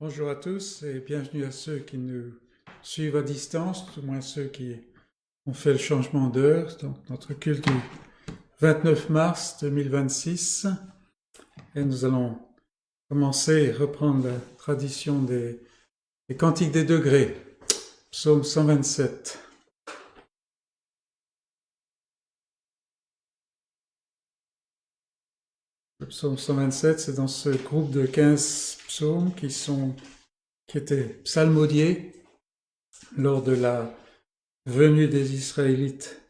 Bonjour à tous et bienvenue à ceux qui nous suivent à distance, tout moins ceux qui ont fait le changement d'heure. Donc notre culte du 29 mars 2026 et nous allons commencer et reprendre la tradition des cantiques des degrés, psaume 127. Le psaume 127, c'est dans ce groupe de 15 psaumes qui étaient psalmodiés lors de la venue des Israélites,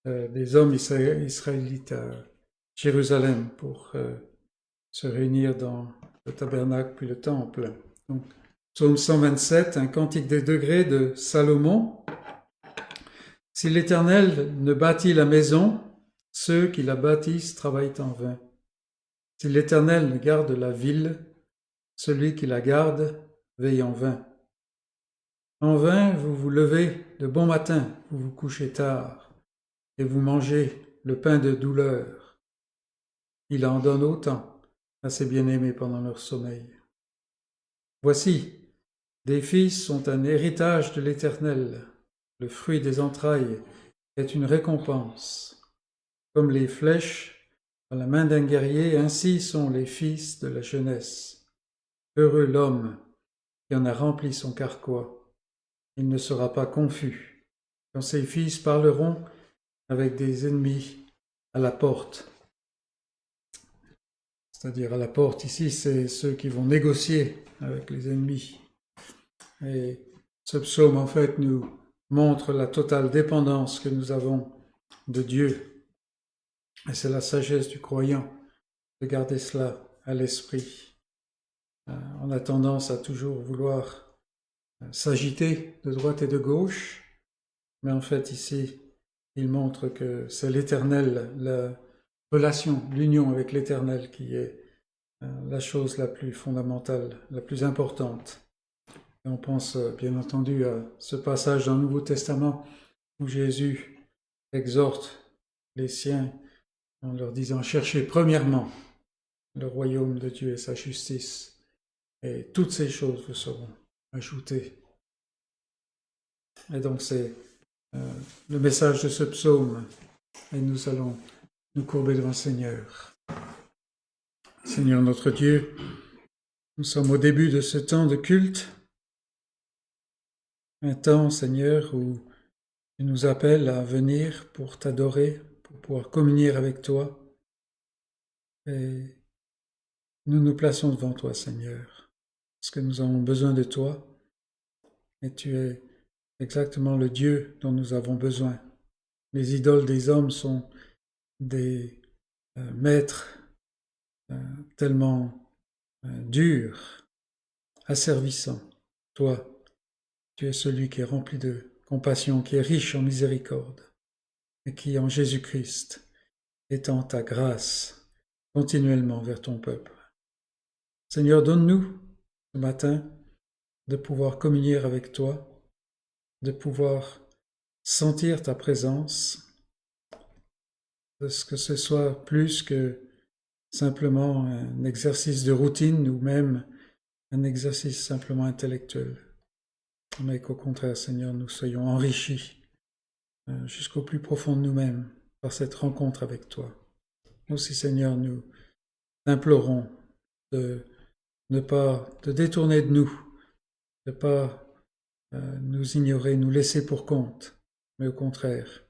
des hommes israélites à Jérusalem pour se réunir dans le tabernacle puis le temple. Donc, psaume 127, un cantique des degrés de Salomon. Si l'Éternel ne bâtit la maison, ceux qui la bâtissent travaillent en vain. Si l'Éternel ne garde la ville, celui qui la garde veille en vain. En vain, vous vous levez de bon matin, vous vous couchez tard, et vous mangez le pain de douleur. Il en donne autant à ses bien-aimés pendant leur sommeil. Voici, des fils sont un héritage de l'Éternel, le fruit des entrailles est une récompense. Comme les flèches dans la main d'un guerrier, ainsi sont les fils de la jeunesse. Heureux l'homme qui en a rempli son carquois. Il ne sera pas confus quand ses fils parleront avec des ennemis à la porte. C'est-à-dire à la porte ici, c'est ceux qui vont négocier avec les ennemis. Et ce psaume, en fait, nous montre la totale dépendance que nous avons de Dieu. Et c'est la sagesse du croyant de garder cela à l'esprit. On a tendance à toujours vouloir s'agiter de droite et de gauche, mais en fait ici, il montre que c'est l'Éternel, la relation, l'union avec l'Éternel qui est la chose la plus fondamentale, la plus importante. Et on pense bien entendu à ce passage dans le Nouveau Testament où Jésus exhorte les siens en leur disant « Cherchez premièrement le royaume de Dieu et sa justice, et toutes ces choses vous seront ajoutées. » Et donc c'est le message de ce psaume, et nous allons nous courber devant le Seigneur. Seigneur notre Dieu, nous sommes au début de ce temps de culte, un temps, Seigneur, où tu nous appelles à venir pour t'adorer, pour pouvoir communier avec toi. Et nous nous plaçons devant toi, Seigneur, parce que nous avons besoin de toi, et tu es exactement le Dieu dont nous avons besoin. Les idoles des hommes sont des maîtres tellement durs, asservissants. Toi, tu es celui qui est rempli de compassion, qui est riche en miséricorde, et qui, en Jésus-Christ, étend ta grâce continuellement vers ton peuple. Seigneur, donne-nous ce matin de pouvoir communier avec toi, de pouvoir sentir ta présence, de ce que ce soit plus que simplement un exercice de routine ou même un exercice simplement intellectuel, mais qu'au contraire, Seigneur, nous soyons enrichis jusqu'au plus profond de nous-mêmes par cette rencontre avec toi. Nous aussi, Seigneur, nous implorons de ne pas te détourner de nous, de ne pas nous ignorer, nous laisser pour compte, mais au contraire,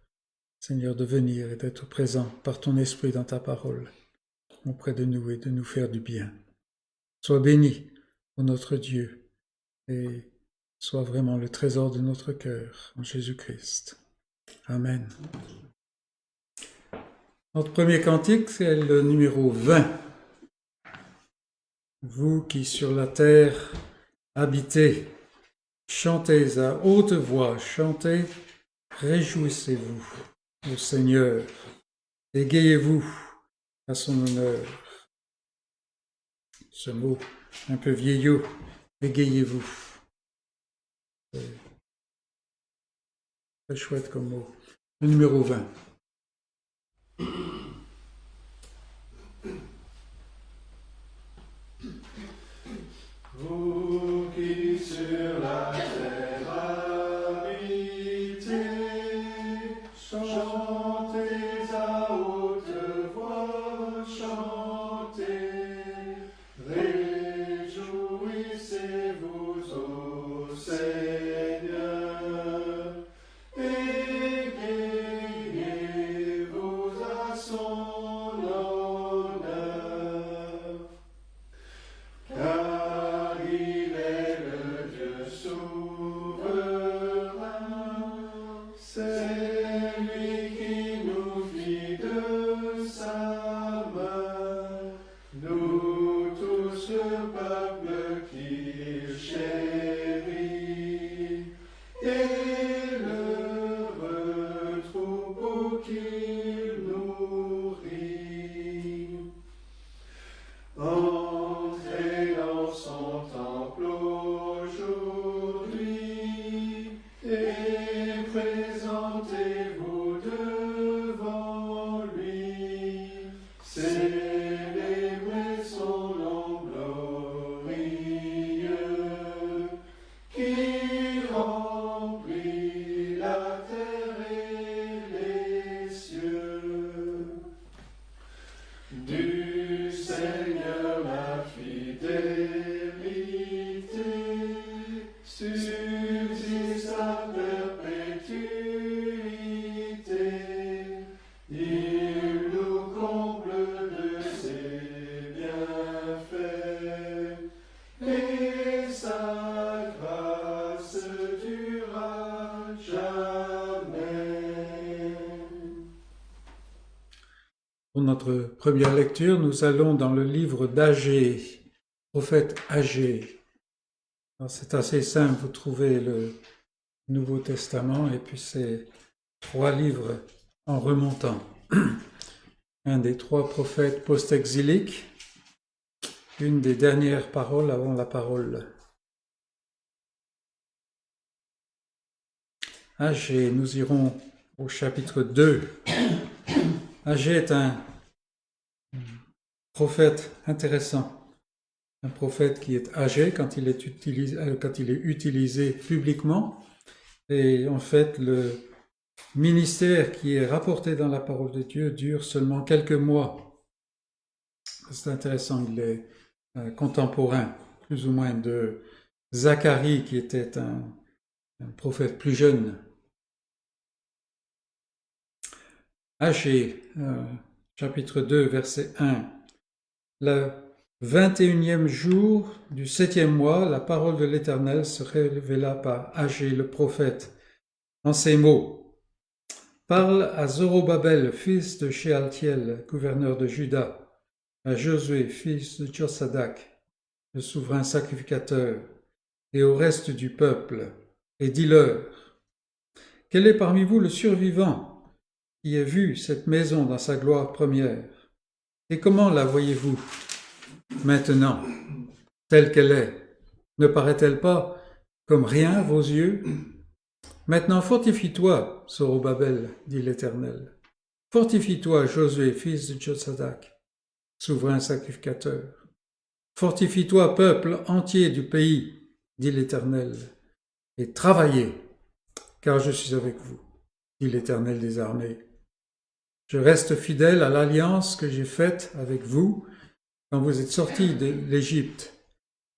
Seigneur, de venir et d'être présent par ton esprit dans ta parole auprès de nous et de nous faire du bien. Sois béni, ô notre Dieu, et sois vraiment le trésor de notre cœur en Jésus-Christ. Amen. Notre premier cantique, c'est le numéro 20. Vous qui sur la terre habitez, chantez à haute voix, chantez, réjouissez-vous au Seigneur, égayez-vous à son honneur. Ce mot un peu vieillot, égayez-vous. C'est très chouette comme mot. Le numéro 20. Vous notre première lecture, nous allons dans le livre d'Agée, prophète Agée. C'est assez simple, vous trouvez le Nouveau Testament et puis c'est 3 livres en remontant. Un des 3 prophètes post-exiliques, une des dernières paroles avant la parole. Agée, nous irons au chapitre 2. Agée est un prophète intéressant. Un prophète qui est âgé quand il est utilisé publiquement. Et en fait, le ministère qui est rapporté dans la parole de Dieu dure seulement quelques mois. C'est intéressant, il est contemporain, plus ou moins, de Zacharie, qui était un prophète plus jeune. Agée, chapitre 2, verset 1. Le 21e jour du 7e mois, la parole de l'Éternel se révéla par Agée le prophète en ces mots. Parle à Zorobabel, fils de Shealtiel, gouverneur de Juda, à Josué, fils de Josadak, le souverain sacrificateur, et au reste du peuple, et dis-leur, quel est parmi vous le survivant qui ait vu cette maison dans sa gloire première? Et comment la voyez-vous maintenant, telle qu'elle est? Ne paraît-elle pas comme rien à vos yeux? Maintenant fortifie-toi, Zorobabel, dit l'Éternel. Fortifie-toi, Josué, fils de Josadak, souverain sacrificateur. Fortifie-toi, peuple entier du pays, dit l'Éternel, et travaillez, car je suis avec vous, dit l'Éternel des armées. Je reste fidèle à l'alliance que j'ai faite avec vous quand vous êtes sortis de l'Égypte,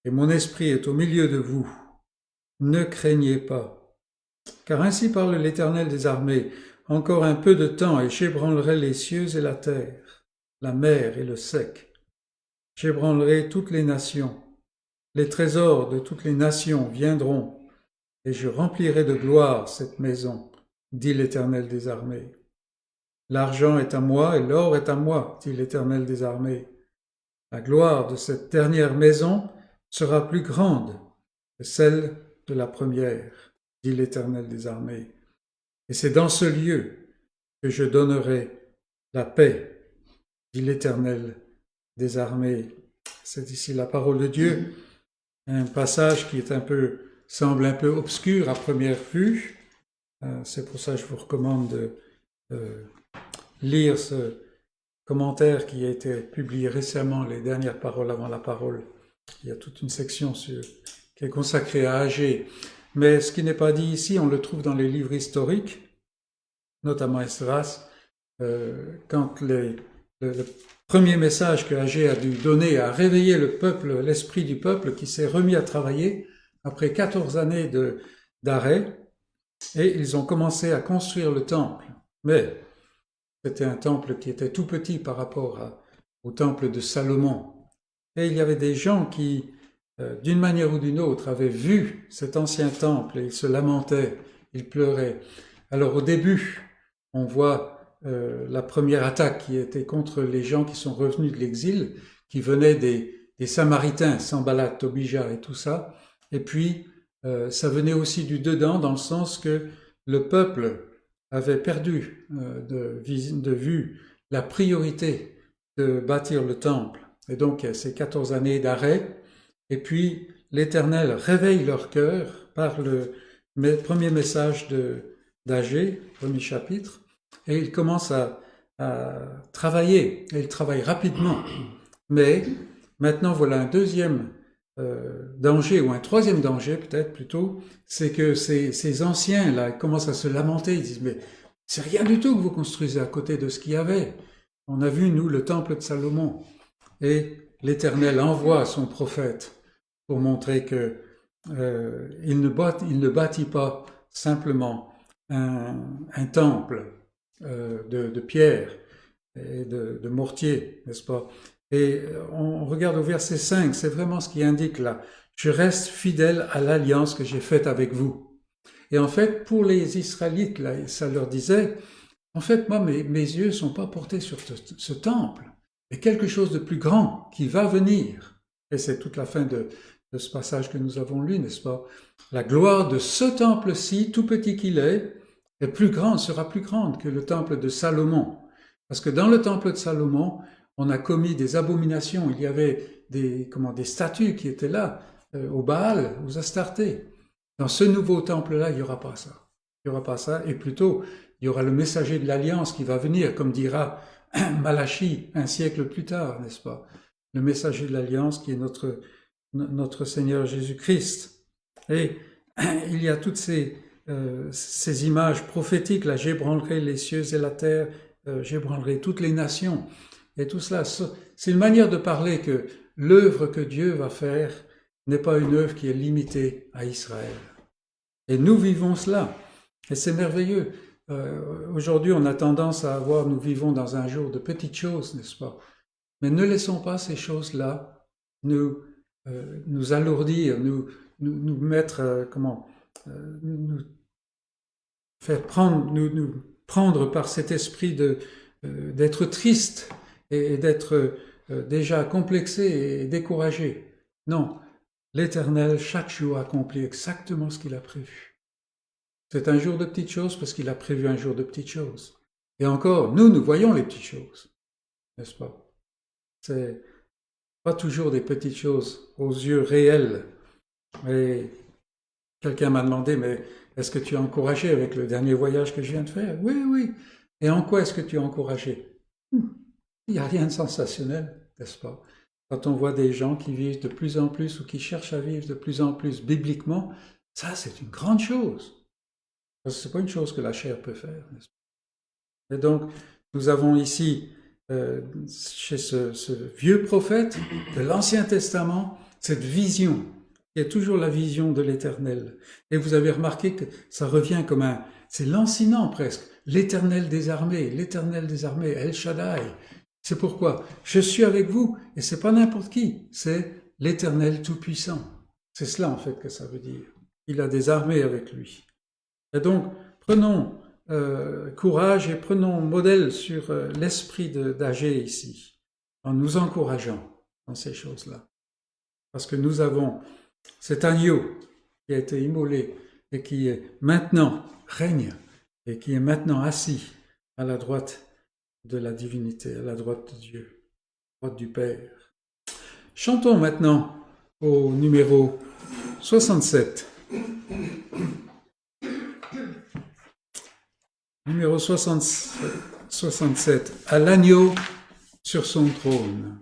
et mon esprit est au milieu de vous. Ne craignez pas, car ainsi parle l'Éternel des armées, encore un peu de temps et j'ébranlerai les cieux et la terre, la mer et le sec. J'ébranlerai toutes les nations. Les trésors de toutes les nations viendront, et je remplirai de gloire cette maison, dit l'Éternel des armées. L'argent est à moi et l'or est à moi, dit l'Éternel des armées. La gloire de cette dernière maison sera plus grande que celle de la première, dit l'Éternel des armées. Et c'est dans ce lieu que je donnerai la paix, dit l'Éternel des armées. C'est ici la parole de Dieu, un passage qui est semble un peu obscur à première vue. C'est pour ça que je vous recommande de lire ce commentaire qui a été publié récemment, les dernières paroles avant la parole. Il y a toute une section qui est consacrée à Agée. Mais ce qui n'est pas dit ici, on le trouve dans les livres historiques, notamment Esdras, quand le premier message que Agée a dû donner a réveillé le peuple, l'esprit du peuple qui s'est remis à travailler après 14 années d'arrêt, et ils ont commencé à construire le temple. Mais c'était un temple qui était tout petit par rapport au temple de Salomon. Et il y avait des gens qui, d'une manière ou d'une autre, avaient vu cet ancien temple et ils se lamentaient, ils pleuraient. Alors au début, on voit la première attaque qui était contre les gens qui sont revenus de l'exil, qui venaient des Samaritains, Sanballat, Tobija et tout ça. Et puis, ça venait aussi du dedans, dans le sens que le peuple avait perdu de vue la priorité de bâtir le temple. Et donc, ces 14 années d'arrêt, et puis l'Éternel réveille leur cœur par le premier message d'Agée, premier chapitre, et ils commencent à travailler, et ils travaillent rapidement. Mais maintenant, voilà un deuxième danger, ou un troisième danger peut-être plutôt, c'est que ces anciens-là commencent à se lamenter, ils disent « mais c'est rien du tout que vous construisez à côté de ce qu'il y avait. On a vu, nous, le temple de Salomon. » Et l'Éternel envoie son prophète pour montrer que il ne bâtit pas simplement un temple de pierre et de mortier, n'est-ce pas? Et on regarde au verset 5, c'est vraiment ce qui indique là. « Je reste fidèle à l'alliance que j'ai faite avec vous. » Et en fait, pour les Israélites, là, ça leur disait, En fait, moi, mes yeux ne sont pas portés sur ce temple, mais quelque chose de plus grand qui va venir. Et c'est toute la fin de ce passage que nous avons lu, n'est-ce pas? La gloire de ce temple-ci, tout petit qu'il est plus grande, sera plus grande que le temple de Salomon. Parce que dans le temple de Salomon, on a commis des abominations. Il y avait des statues qui étaient là, au Baal, aux Astartés. Dans ce nouveau temple-là, il n'y aura pas ça. Il n'y aura pas ça, et plutôt, il y aura le messager de l'Alliance qui va venir, comme dira Malachie un siècle plus tard, n'est-ce pas? Le messager de l'Alliance qui est notre Seigneur Jésus-Christ. Et il y a toutes ces images prophétiques, là, j'ébranlerai les cieux et la terre, j'ébranlerai toutes les nations. Et tout cela, c'est une manière de parler que l'œuvre que Dieu va faire n'est pas une œuvre qui est limitée à Israël. Et nous vivons cela. Et c'est merveilleux. Aujourd'hui, on a tendance à avoir, nous vivons dans un jour de petites choses, n'est-ce pas? Mais ne laissons pas ces choses-là nous alourdir, nous mettre, nous faire prendre, nous prendre par cet esprit d'être triste et d'être déjà complexé et découragé. Non, l'Éternel, chaque jour, accomplit exactement ce qu'il a prévu. C'est un jour de petites choses parce qu'il a prévu un jour de petites choses. Et encore, nous voyons les petites choses, n'est-ce pas? C'est pas toujours des petites choses aux yeux réels. Mais quelqu'un m'a demandé, mais est-ce que tu es encouragé avec le dernier voyage que je viens de faire? Oui, oui. Et en quoi est-ce que tu es encouragé? Il n'y a rien de sensationnel, n'est-ce pas? Quand on voit des gens qui vivent de plus en plus ou qui cherchent à vivre de plus en plus bibliquement, ça c'est une grande chose. Parce que ce n'est pas une chose que la chair peut faire, n'est-ce pas? Et donc, nous avons ici, chez ce vieux prophète de l'Ancien Testament, cette vision, qui est toujours la vision de l'Éternel. Et vous avez remarqué que ça revient comme c'est lancinant presque, l'Éternel des armées, El Shaddai. C'est pourquoi je suis avec vous, et c'est pas n'importe qui, c'est l'Éternel Tout-Puissant. C'est cela en fait que ça veut dire. Il a des armées avec lui. Et donc, prenons courage et prenons modèle sur l'esprit d'Agé ici, en nous encourageant dans ces choses-là. Parce que nous avons cet agneau qui a été immolé et qui est maintenant règne et qui est maintenant assis à la droite de la divinité, à la droite de Dieu, à la droite du Père. Chantons maintenant au numéro 67. Numéro 67. À l'agneau sur son trône.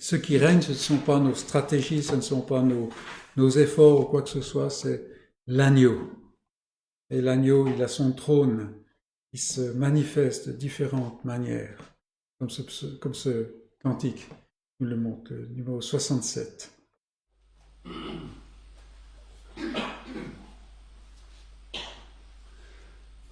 Ce qui règne, ce ne sont pas nos stratégies, ce ne sont pas nos efforts ou quoi que ce soit, c'est l'agneau. Et l'agneau, il a son trône, il se manifeste de différentes manières, comme ce cantique nous le montre, le numéro 67.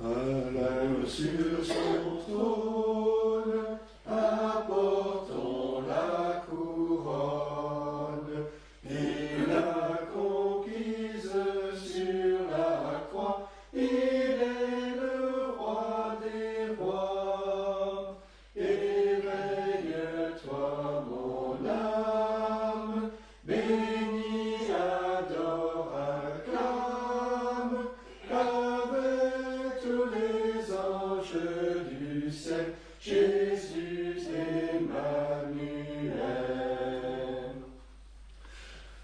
L'agneau sur son trône, apportons la couronne. Il l'a conquise sur la croix, il est le roi des rois. Éveille-toi, mon âme, bénis, adore, acclame, avec tous les anges du ciel, Jésus Emmanuel.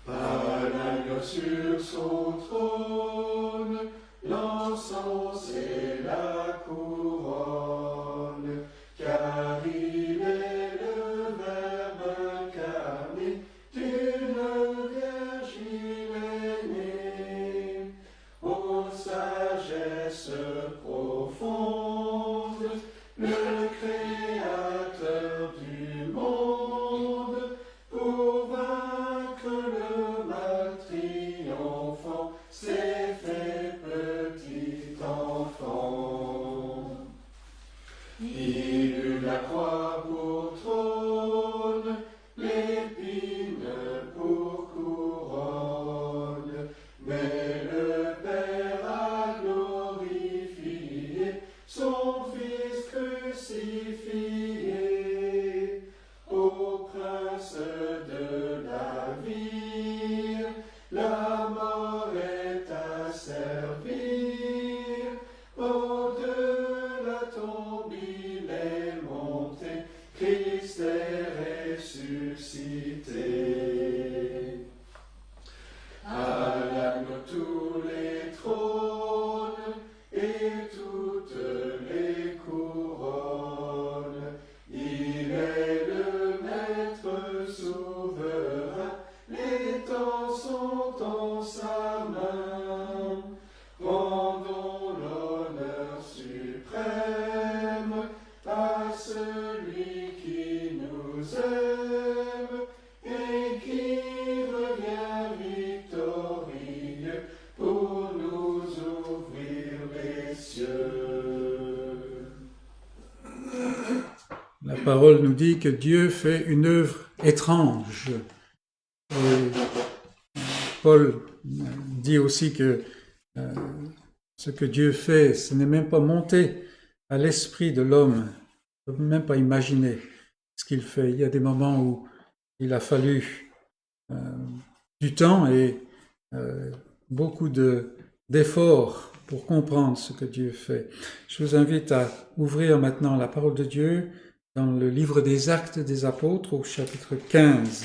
À l'agneau sur son trône, l'encens et la couronne, car il est le Verbe incarné, d'une vierge il est né. Ô sagesse profonde, le Créateur du monde, pour vaincre le mal triomphant, s'est fait petit enfant. Il eut la croix pour trône, l'épine pour couronne, mais le Père a glorifié servir. Au-delà tombe, il est monté, Christ est ressuscité. À l'agneau tous les trônes et toutes les couronnes, il est le maître souverain, les temps sont en sa main. Rendons l'honneur suprême à celui qui nous aime et qui revient victorieux pour nous ouvrir les cieux. La parole nous dit que Dieu fait une œuvre étrange. Et Paul dit aussi que ce que Dieu fait, ce n'est même pas monté à l'esprit de l'homme. On ne peut même pas imaginer ce qu'il fait. Il y a des moments où il a fallu du temps et beaucoup d'efforts pour comprendre ce que Dieu fait. Je vous invite à ouvrir maintenant la parole de Dieu dans le livre des Actes des Apôtres au chapitre 15.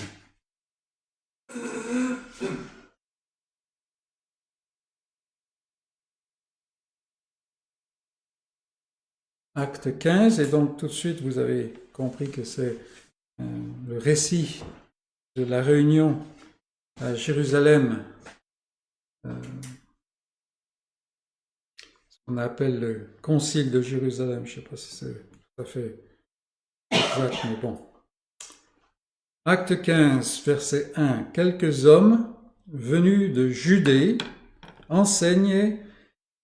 Acte 15, et donc tout de suite vous avez compris que c'est le récit de la réunion à Jérusalem, ce qu'on appelle le concile de Jérusalem. Je ne sais pas si c'est tout à fait exact, mais bon. Acte 15, verset 1. Quelques hommes venus de Judée enseignaient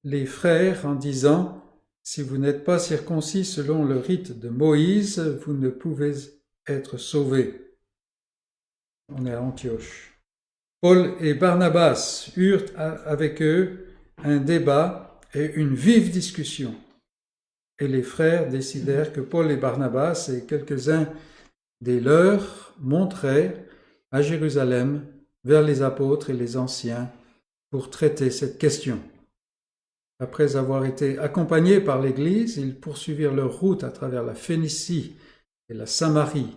les frères en disant: si vous n'êtes pas circoncis selon le rite de Moïse, vous ne pouvez être sauvés. On est à Antioche. Paul et Barnabas eurent avec eux un débat et une vive discussion. Et les frères décidèrent que Paul et Barnabas et quelques-uns des leurs monteraient à Jérusalem vers les apôtres et les anciens pour traiter cette question. Après avoir été accompagnés par l'Église, ils poursuivirent leur route à travers la Phénicie et la Samarie,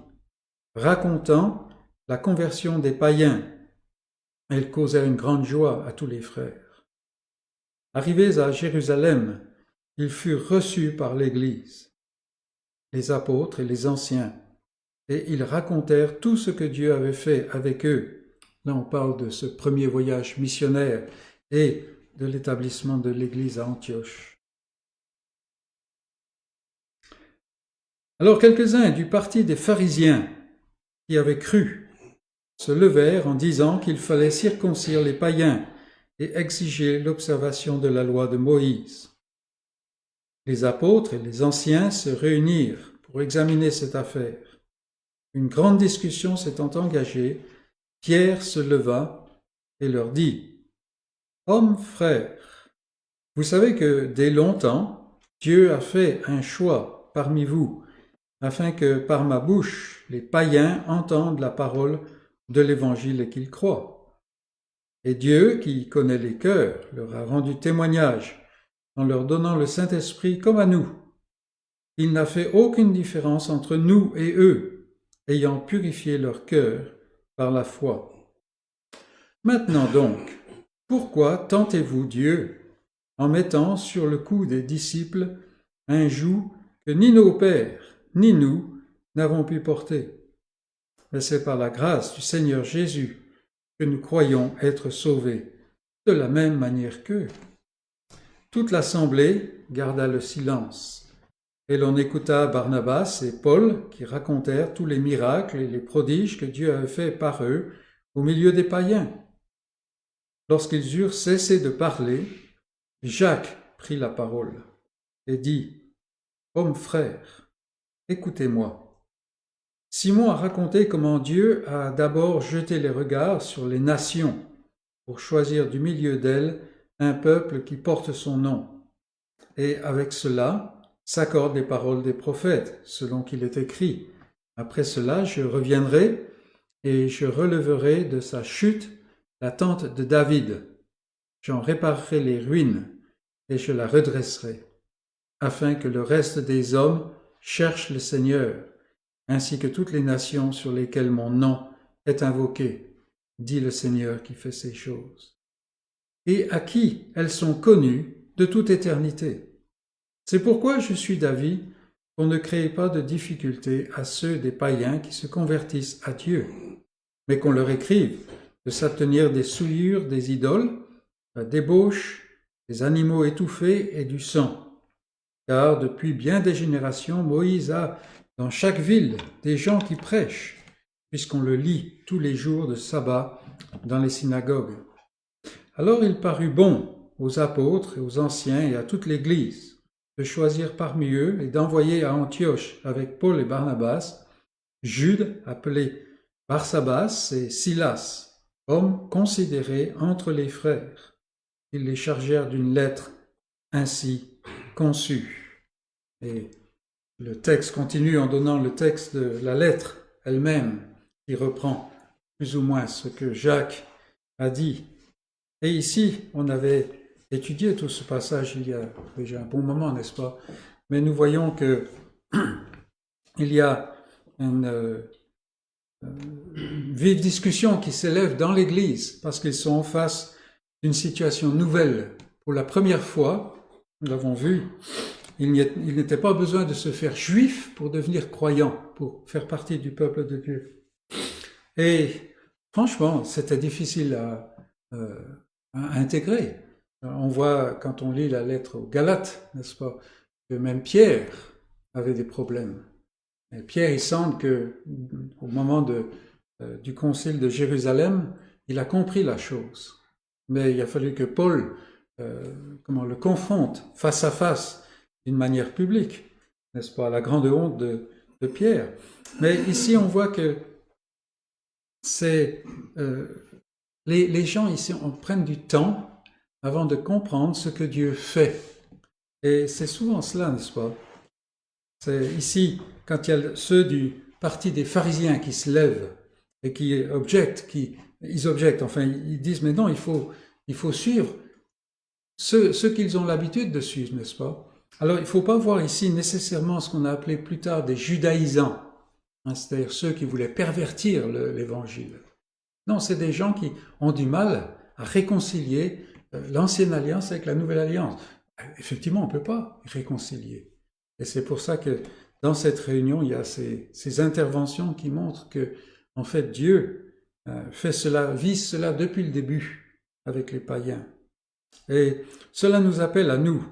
racontant la conversion des païens. Ils causèrent une grande joie à tous les frères. Arrivés à Jérusalem, ils furent reçus par l'Église, les apôtres et les anciens, et ils racontèrent tout ce que Dieu avait fait avec eux. Là, on parle de ce premier voyage missionnaire et de l'établissement de l'Église à Antioche. Alors quelques-uns du parti des pharisiens qui avaient cru se levèrent en disant qu'il fallait circoncire les païens et exiger l'observation de la loi de Moïse. Les apôtres et les anciens se réunirent pour examiner cette affaire. Une grande discussion s'étant engagée, Pierre se leva et leur dit: Hommes, frères, vous savez que dès longtemps, Dieu a fait un choix parmi vous, afin que par ma bouche, les païens entendent la parole de l'Évangile et qu'ils croient. Et Dieu, qui connaît les cœurs, leur a rendu témoignage en leur donnant le Saint-Esprit comme à nous. Il n'a fait aucune différence entre nous et eux, ayant purifié leur cœur par la foi. Maintenant donc, pourquoi tentez-vous Dieu en mettant sur le cou des disciples un joug que ni nos pères, ni nous n'avons pu porter? Mais c'est par la grâce du Seigneur Jésus que nous croyons être sauvés, de la même manière qu'eux. Toute l'assemblée garda le silence, et l'on écouta Barnabas et Paul qui racontèrent tous les miracles et les prodiges que Dieu avait faits par eux au milieu des païens. Lorsqu'ils eurent cessé de parler, Jacques prit la parole et dit: Hommes frères, écoutez-moi. Simon a raconté comment Dieu a d'abord jeté les regards sur les nations pour choisir du milieu d'elles un peuple qui porte son nom. Et avec cela s'accordent les paroles des prophètes, selon qu'il est écrit: Après cela, je reviendrai et je releverai de sa chute la tente de David. j'en réparerai les ruines et je la redresserai, afin que le reste des hommes cherche le Seigneur, ainsi que toutes les nations sur lesquelles mon nom est invoqué, dit le Seigneur qui fait ces choses, et à qui elles sont connues de toute éternité. C'est pourquoi je suis d'avis qu'on ne crée pas de difficulté à ceux des païens qui se convertissent à Dieu, mais qu'on leur écrive de s'abstenir des souillures des idoles, la débauche, des animaux étouffés et du sang. Car depuis bien des générations, Moïse a dans chaque ville des gens qui prêchent, puisqu'on le lit tous les jours de sabbat dans les synagogues. Alors il parut bon aux apôtres et aux anciens et à toute l'Église de choisir parmi eux et d'envoyer à Antioche avec Paul et Barnabas, Jude appelé Barsabas et Silas, hommes considérés entre les frères. Ils les chargèrent d'une lettre ainsi conçue. Et le texte continue en donnant le texte de la lettre elle-même, qui reprend plus ou moins ce que Jacques a dit. Et ici, on avait étudié tout ce passage il y a déjà un bon moment, n'est-ce pas? Mais nous voyons que il y a une vive discussion qui s'élève dans l'Église parce qu'ils sont en face d'une situation nouvelle. Pour la première fois, nous l'avons vu, il n'était pas besoin de se faire juif pour devenir croyant, pour faire partie du peuple de Dieu. Et franchement, c'était difficile à intégrer. On voit, quand on lit la lettre aux Galates, n'est-ce pas, que même Pierre avait des problèmes. Et Pierre, il semble qu'au moment du concile de Jérusalem, il a compris la chose. Mais il a fallu que Paul le confronte face à face d'une manière publique, n'est-ce pas, à la grande honte de Pierre. Mais ici, on voit que c'est les gens ici prennent du temps avant de comprendre ce que Dieu fait. Et c'est souvent cela, n'est-ce pas? C'est ici, quand il y a ceux du parti des pharisiens qui se lèvent et qui objectent, ils disent, mais non, il faut suivre ceux qu'ils ont l'habitude de suivre, n'est-ce pas? Alors, il ne faut pas voir ici nécessairement ce qu'on a appelé plus tard des judaïsants, hein, c'est-à-dire ceux qui voulaient pervertir l'évangile. Non, c'est des gens qui ont du mal à réconcilier l'ancienne alliance avec la nouvelle alliance. Effectivement, on ne peut pas réconcilier. Et c'est pour ça que dans cette réunion, il y a ces interventions qui montrent que, en fait, Dieu vise cela depuis le début avec les païens. Et cela nous appelle à nous,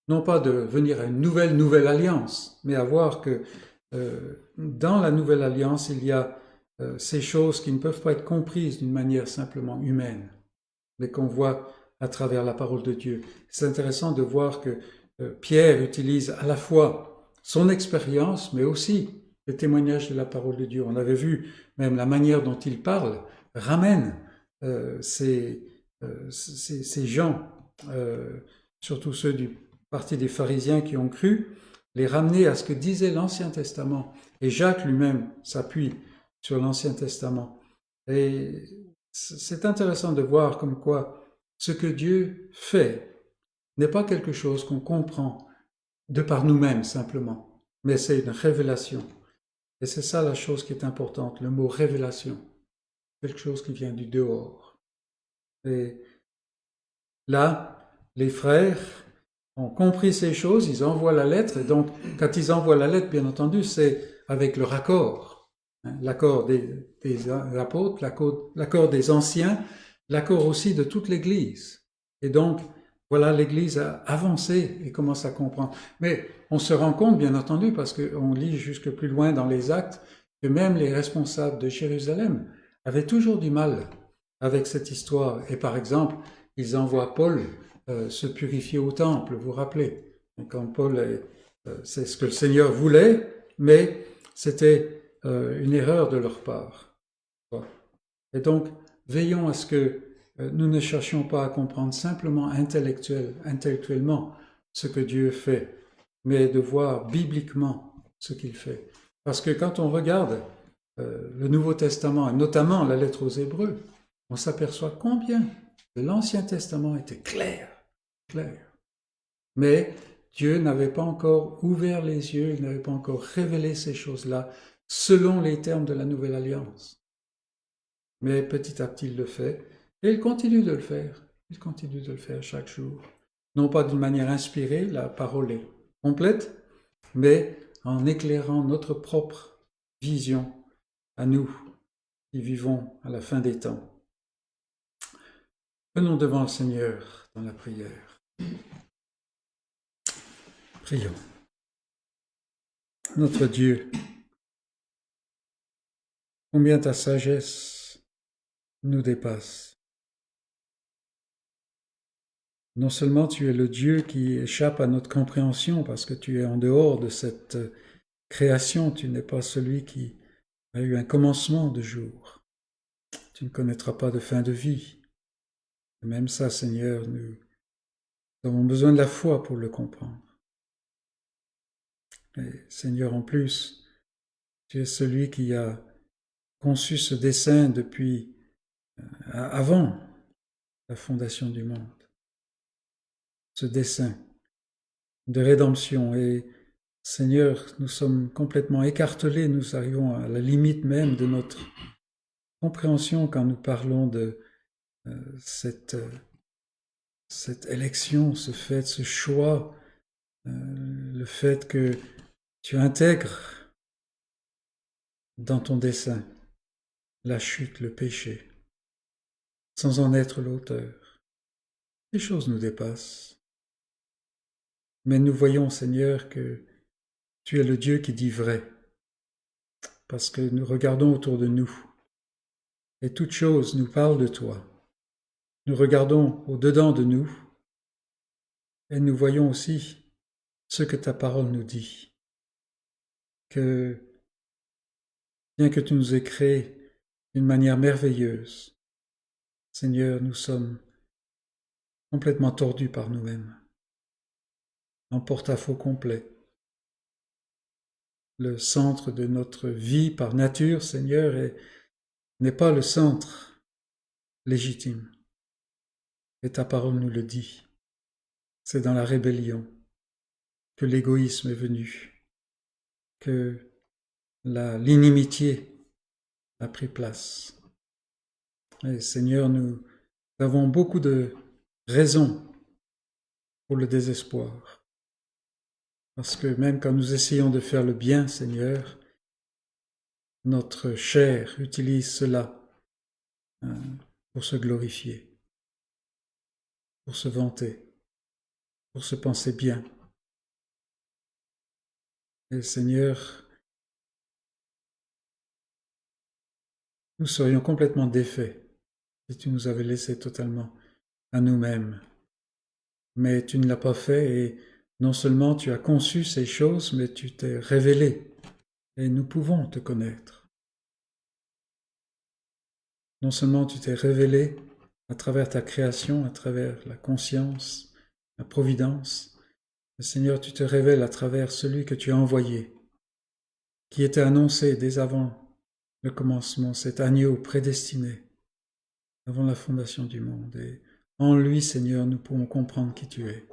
non pas de venir à une nouvelle alliance, mais à voir que dans la nouvelle alliance, il y a ces choses qui ne peuvent pas être comprises d'une manière simplement humaine, mais qu'on voit à travers la parole de Dieu. C'est intéressant de voir que Pierre utilise à la fois son expérience, mais aussi le témoignage de la parole de Dieu. On avait vu même la manière dont il parle, ramène ces gens, surtout ceux du parti des pharisiens qui ont cru, les ramener à ce que disait l'Ancien Testament. Et Jacques lui-même s'appuie sur l'Ancien Testament. Et c'est intéressant de voir comme quoi ce que Dieu fait n'est pas quelque chose qu'on comprend de par nous-mêmes simplement, mais c'est une révélation. Et c'est ça la chose qui est importante, le mot révélation, quelque chose qui vient du dehors. Et là, les frères ont compris ces choses, ils envoient la lettre, et donc quand ils envoient la lettre, bien entendu, c'est avec leur accord, hein, l'accord des apôtres, l'accord des anciens, l'accord aussi de toute l'Église. Et donc, voilà, l'Église a avancé et commence à comprendre. Mais on se rend compte, bien entendu, parce qu'on lit jusque plus loin dans les Actes, que même les responsables de Jérusalem avaient toujours du mal avec cette histoire. Et par exemple, ils envoient Paul se purifier au temple, vous vous rappelez. Quand Paul, c'est ce que le Seigneur voulait, mais c'était une erreur de leur part. Et donc, veillons à ce que nous ne cherchions pas à comprendre simplement intellectuellement ce que Dieu fait, mais de voir bibliquement ce qu'il fait. Parce que quand on regarde le Nouveau Testament, et notamment la lettre aux Hébreux, on s'aperçoit combien de l'Ancien Testament était clair, clair. Mais Dieu n'avait pas encore ouvert les yeux, il n'avait pas encore révélé ces choses-là selon les termes de la Nouvelle Alliance. Mais petit à petit, il le fait, et il continue de le faire. Il continue de le faire chaque jour. Non pas d'une manière inspirée, la parole est complète, mais en éclairant notre propre vision à nous qui vivons à la fin des temps. Venons devant le Seigneur dans la prière. Prions. Notre Dieu, combien ta sagesse nous dépasse. Non seulement tu es le Dieu qui échappe à notre compréhension parce que tu es en dehors de cette création, tu n'es pas celui qui a eu un commencement de jour. Tu ne connaîtras pas de fin de vie. Et même ça, Seigneur, nous avons besoin de la foi pour le comprendre. Et Seigneur, en plus, tu es celui qui a conçu ce dessein depuis avant la fondation du monde. Ce dessein de rédemption. Et Seigneur, nous sommes complètement écartelés, nous arrivons à la limite même de notre compréhension quand nous parlons de cette élection, ce choix, le fait que tu intègres dans ton dessein la chute, le péché, sans en être l'auteur. Les choses nous dépassent. Mais nous voyons, Seigneur, que tu es le Dieu qui dit vrai, parce que nous regardons autour de nous, et toute chose nous parle de toi. Nous regardons au-dedans de nous, et nous voyons aussi ce que ta parole nous dit, que bien que tu nous aies créés d'une manière merveilleuse, Seigneur, nous sommes complètement tordus par nous-mêmes, en porte-à-faux complet. Le centre de notre vie par nature, Seigneur, n'est pas le centre légitime. Et ta parole nous le dit. C'est dans la rébellion que l'égoïsme est venu, que l'inimitié a pris place. Et Seigneur, nous avons beaucoup de raisons pour le désespoir. Parce que même quand nous essayons de faire le bien, Seigneur, notre chair utilise cela pour se glorifier, pour se vanter, pour se penser bien. Et Seigneur, nous serions complètement défaits si tu nous avais laissés totalement à nous-mêmes. Mais tu ne l'as pas fait et non seulement tu as conçu ces choses, mais tu t'es révélé et nous pouvons te connaître. Non seulement tu t'es révélé à travers ta création, à travers la conscience, la providence, mais Seigneur, tu te révèles à travers celui que tu as envoyé, qui était annoncé dès avant le commencement, cet agneau prédestiné avant la fondation du monde. Et en lui, Seigneur, nous pouvons comprendre qui tu es.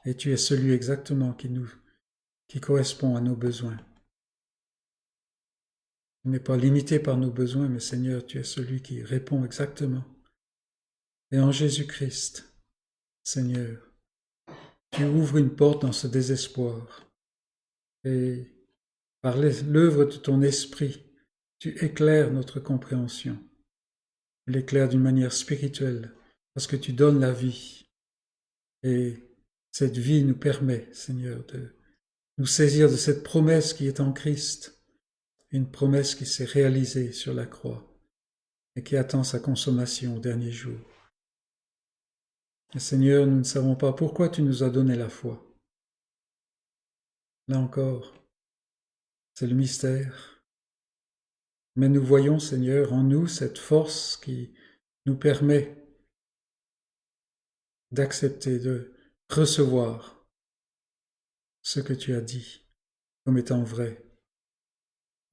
Et tu es celui exactement qui correspond à nos besoins. Tu n'es pas limité par nos besoins, mais Seigneur, tu es celui qui répond exactement. Et en Jésus-Christ, Seigneur, tu ouvres une porte dans ce désespoir. Et par l'œuvre de ton esprit, tu éclaires notre compréhension. Tu l'éclaires d'une manière spirituelle, parce que tu donnes la vie. Et cette vie nous permet, Seigneur, de nous saisir de cette promesse qui est en Christ, une promesse qui s'est réalisée sur la croix et qui attend sa consommation au dernier jour. Et Seigneur, nous ne savons pas pourquoi tu nous as donné la foi. Là encore, c'est le mystère. Mais nous voyons, Seigneur, en nous cette force qui nous permet d'accepter, de recevoir ce que tu as dit comme étant vrai.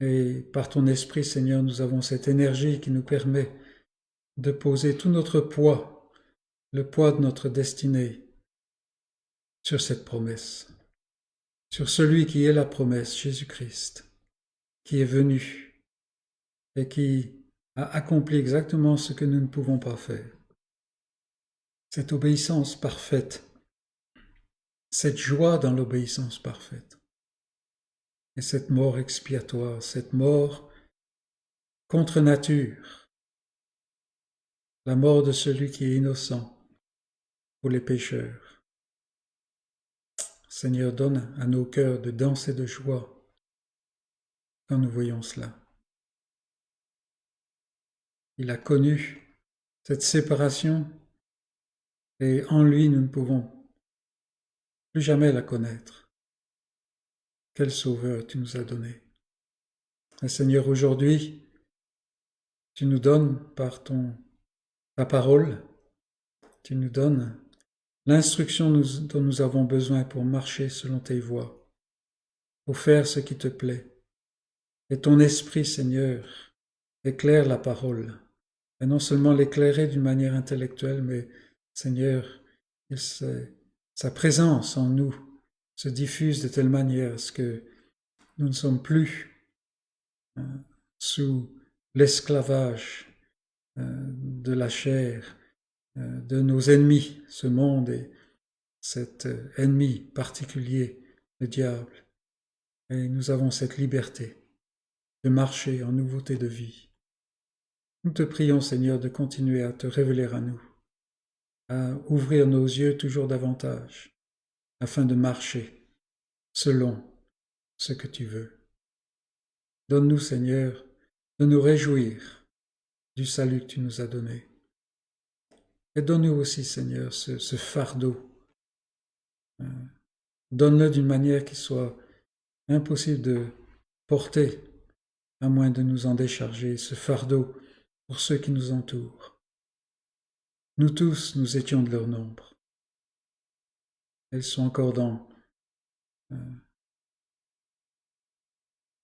Et par ton esprit, Seigneur, nous avons cette énergie qui nous permet de poser tout notre poids, le poids de notre destinée, sur cette promesse, sur celui qui est la promesse, Jésus-Christ, qui est venu et qui a accompli exactement ce que nous ne pouvons pas faire. Cette obéissance parfaite, cette joie dans l'obéissance parfaite, et cette mort expiatoire, cette mort contre nature, la mort de celui qui est innocent pour les pécheurs. Seigneur, donne à nos cœurs de danser de joie quand nous voyons cela. Il a connu cette séparation et en lui nous ne pouvons plus jamais la connaître. Quel sauveur tu nous as donné. Et Seigneur, aujourd'hui, tu nous donnes par ta parole, tu nous donnes l'instruction dont nous avons besoin pour marcher selon tes voies, pour faire ce qui te plaît. Et ton esprit, Seigneur, éclaire la parole. Et non seulement l'éclairer d'une manière intellectuelle, mais, Seigneur, sa présence en nous se diffuse de telle manière à ce que nous ne sommes plus sous l'esclavage de la chair, de nos ennemis, ce monde et cet ennemi particulier, le diable. Et nous avons cette liberté de marcher en nouveauté de vie. Nous te prions, Seigneur, de continuer à te révéler à nous, à ouvrir nos yeux toujours davantage, afin de marcher selon ce que tu veux. Donne-nous, Seigneur, de nous réjouir du salut que tu nous as donné. Et donne-nous aussi, Seigneur, ce fardeau. Donne-le d'une manière qui soit impossible de porter, à moins de nous en décharger, ce fardeau pour ceux qui nous entourent. Nous tous, nous étions de leur nombre. Elles sont encore dans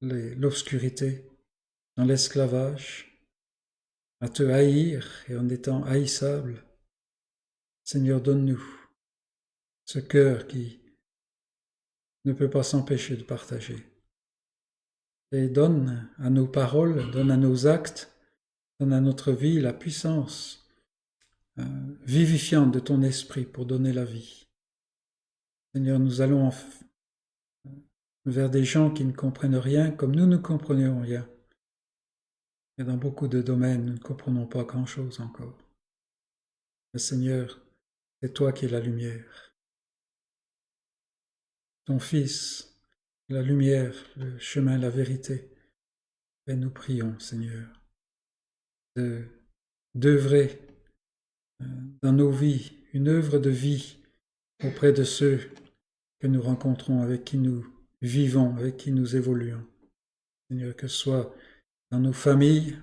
l'obscurité, dans l'esclavage, à te haïr et en étant haïssable. Seigneur, donne-nous ce cœur qui ne peut pas s'empêcher de partager. Et donne à nos paroles, donne à nos actes, donne à notre vie la puissance vivifiante de ton esprit pour donner la vie. Seigneur, nous allons vers des gens qui ne comprennent rien comme nous ne comprenions rien. Et dans beaucoup de domaines, nous ne comprenons pas grand-chose encore. Mais Seigneur, c'est toi qui es la lumière. Ton Fils, la lumière, le chemin, la vérité. Et nous prions, Seigneur, d'œuvrer dans nos vies, une œuvre de vie auprès de ceux que nous rencontrons, avec qui nous vivons, avec qui nous évoluons. Seigneur, que ce soit dans nos familles,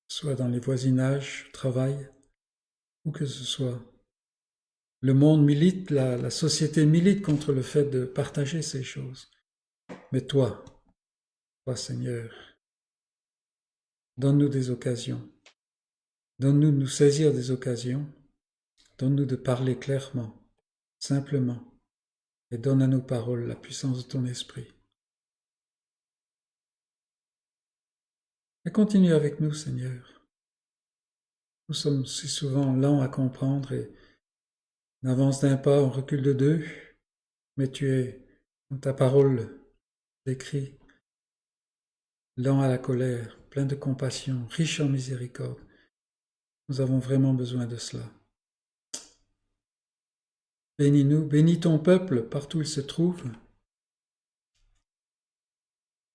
soit dans les voisinages, au travail, où que ce soit. Le monde milite, la société milite contre le fait de partager ces choses. Mais toi, Seigneur, donne-nous des occasions. Donne-nous de nous saisir des occasions. Donne-nous de parler clairement, simplement, et donne à nos paroles la puissance de ton esprit. Et continue avec nous, Seigneur. Nous sommes si souvent lents à comprendre et on avance d'un pas, on recule de deux, mais tu es, dans ta parole, décrit, lent à la colère, plein de compassion, riche en miséricorde. Nous avons vraiment besoin de cela. Bénis-nous, bénis ton peuple partout où il se trouve.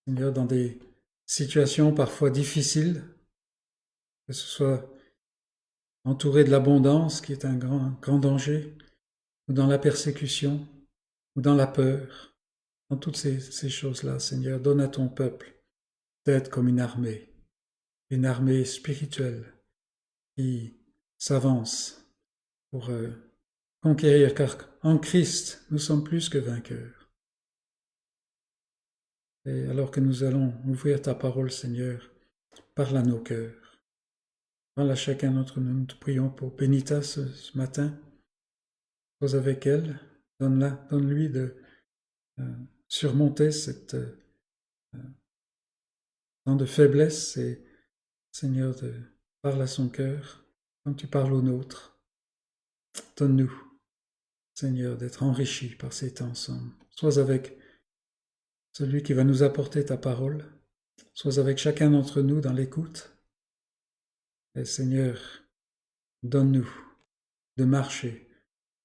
Seigneur, dans des situations parfois difficiles, que ce soit entouré de l'abondance, qui est un grand danger, ou dans la persécution, ou dans la peur, dans toutes ces choses-là, Seigneur, donne à ton peuple d'être comme une armée spirituelle qui s'avance pour conquérir, car en Christ, nous sommes plus que vainqueurs. Et alors que nous allons ouvrir ta parole, Seigneur, parle à nos cœurs. Parle à chacun d'entre nous. Nous te prions pour Benita ce matin. Sois avec elle. Donne-lui de surmonter cette temps de faiblesse et, Seigneur, parle à son cœur comme tu parles au nôtre. Donne-nous, Seigneur, d'être enrichis par ces temps ensemble. Sois avec celui qui va nous apporter ta parole. Sois avec chacun d'entre nous dans l'écoute. Et Seigneur, donne-nous de marcher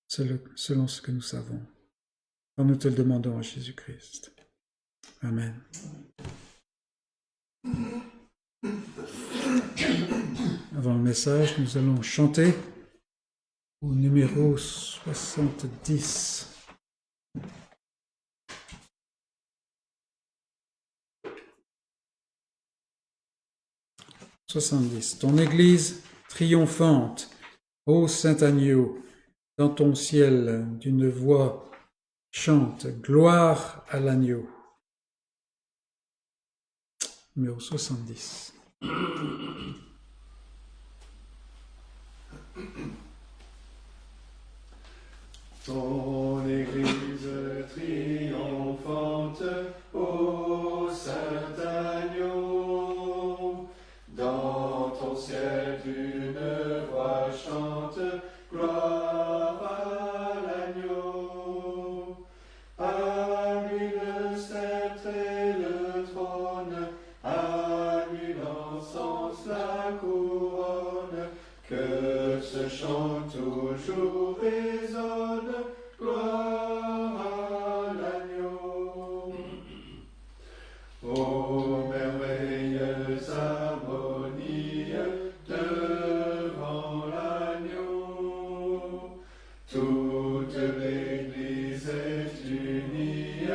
selon ce que nous savons. Quand nous te le demandons à Jésus-Christ. Amen. Avant le message, nous allons chanter au numéro 70. Ton Église triomphante, ô Saint Agneau, dans ton ciel d'une voix chante, gloire à l'agneau. Numéro 70. Ton Église triomphante, ô Saint Agneau, dans ton ciel d'une voix chante, gloire à l'agneau. À lui le sceptre et le trône, à lui l'encens, la couronne, que ce chant toujours résonne, gloire à l'agneau. Ô merveilleuse harmonie devant l'agneau, toute l'Église est unie,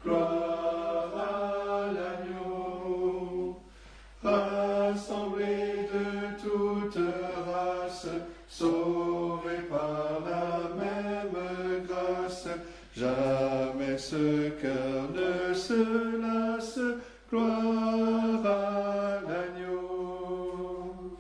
gloire à l'agneau. Rassemblés de toute race, sauvés par la même grâce, jamais ce cœur ne se lasse, gloire à l'agneau.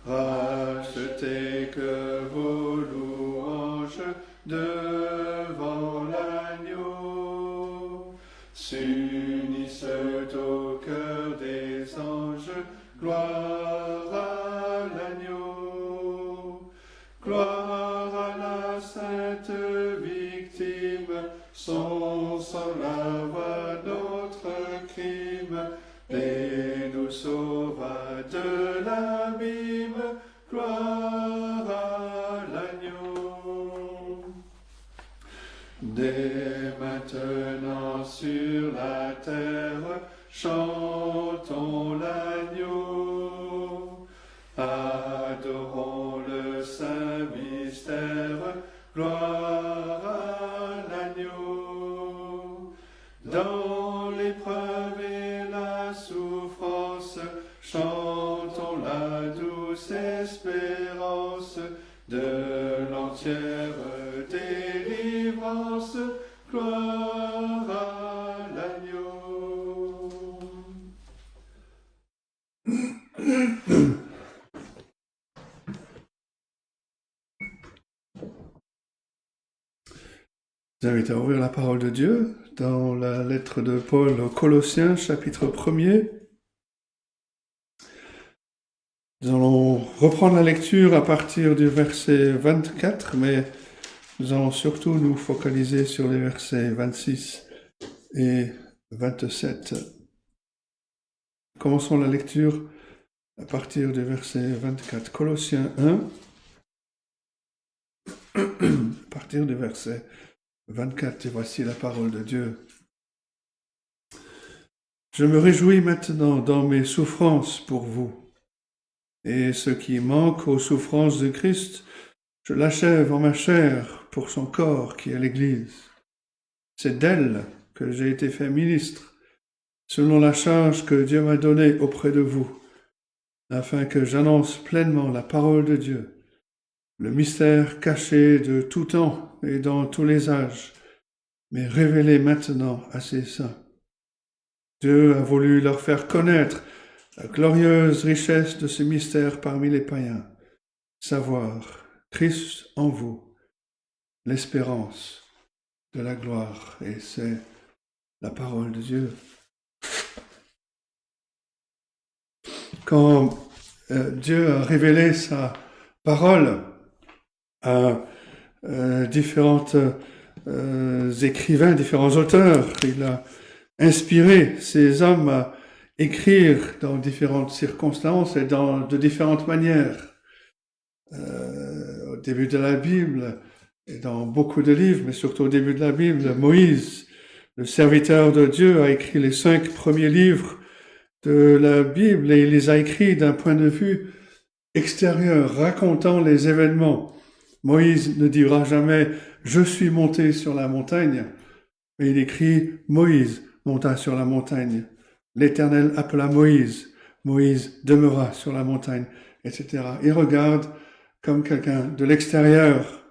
Rachetez que vos louanges devant l'agneau s'unissent au cœur des anges, gloire à l'agneau. Gloire à la sainte victime, son sang lava notre crime et nous sauva de l'abîme, gloire à l'agneau. Dès maintenant sur la terre, chantons l'agneau, adorons le saint mystère, gloire à l'agneau. Dans l'épreuve et la souffrance, chantons la douce espérance de l'entière délivrance, gloire à l'agneau. Je vous invite à ouvrir la parole de Dieu dans la lettre de Paul aux Colossiens, chapitre 1er. Nous allons reprendre la lecture à partir du verset 24, mais nous allons surtout nous focaliser sur les versets 26 et 27. Commençons la lecture à partir du verset 24. Colossiens 1, à partir du verset 24, et voici la parole de Dieu. Je me réjouis maintenant dans mes souffrances pour vous, et ce qui manque aux souffrances de Christ, je l'achève en ma chair pour son corps qui est l'Église. C'est d'elle que j'ai été fait ministre, selon la charge que Dieu m'a donnée auprès de vous, afin que j'annonce pleinement la parole de Dieu, le mystère caché de tout temps et dans tous les âges, mais révélé maintenant à ses saints. Dieu a voulu leur faire connaître la glorieuse richesse de ce mystère parmi les païens, savoir Christ en vous, l'espérance de la gloire. Et c'est la parole de Dieu. Quand Dieu a révélé sa parole à différents écrivains, différents auteurs, il a inspiré ces hommes à écrire dans différentes circonstances et de différentes manières. Au début de la Bible, et dans beaucoup de livres, mais surtout au début de la Bible, Moïse, le serviteur de Dieu, a écrit les 5 premiers livres de la Bible et il les a écrits d'un point de vue extérieur, racontant les événements. Moïse ne dira jamais « Je suis monté sur la montagne », mais il écrit « Moïse monta sur la montagne ». L'Éternel appela Moïse. Moïse demeura sur la montagne, etc. Il regarde comme quelqu'un de l'extérieur.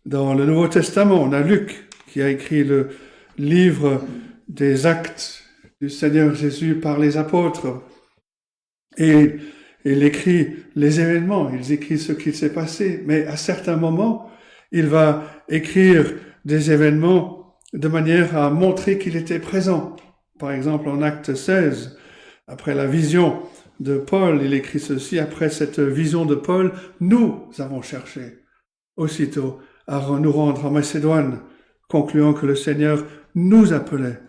Dans le Nouveau Testament, on a Luc qui a écrit le livre des actes du Seigneur Jésus par les apôtres. Et il écrit les événements, il écrit ce qui s'est passé. Mais à certains moments, il va écrire des événements de manière à montrer qu'il était présent. Par exemple, en Acte 16, après la vision de Paul, il écrit ceci: après cette vision de Paul, nous avons cherché aussitôt à nous rendre en Macédoine, concluant que le Seigneur nous appelait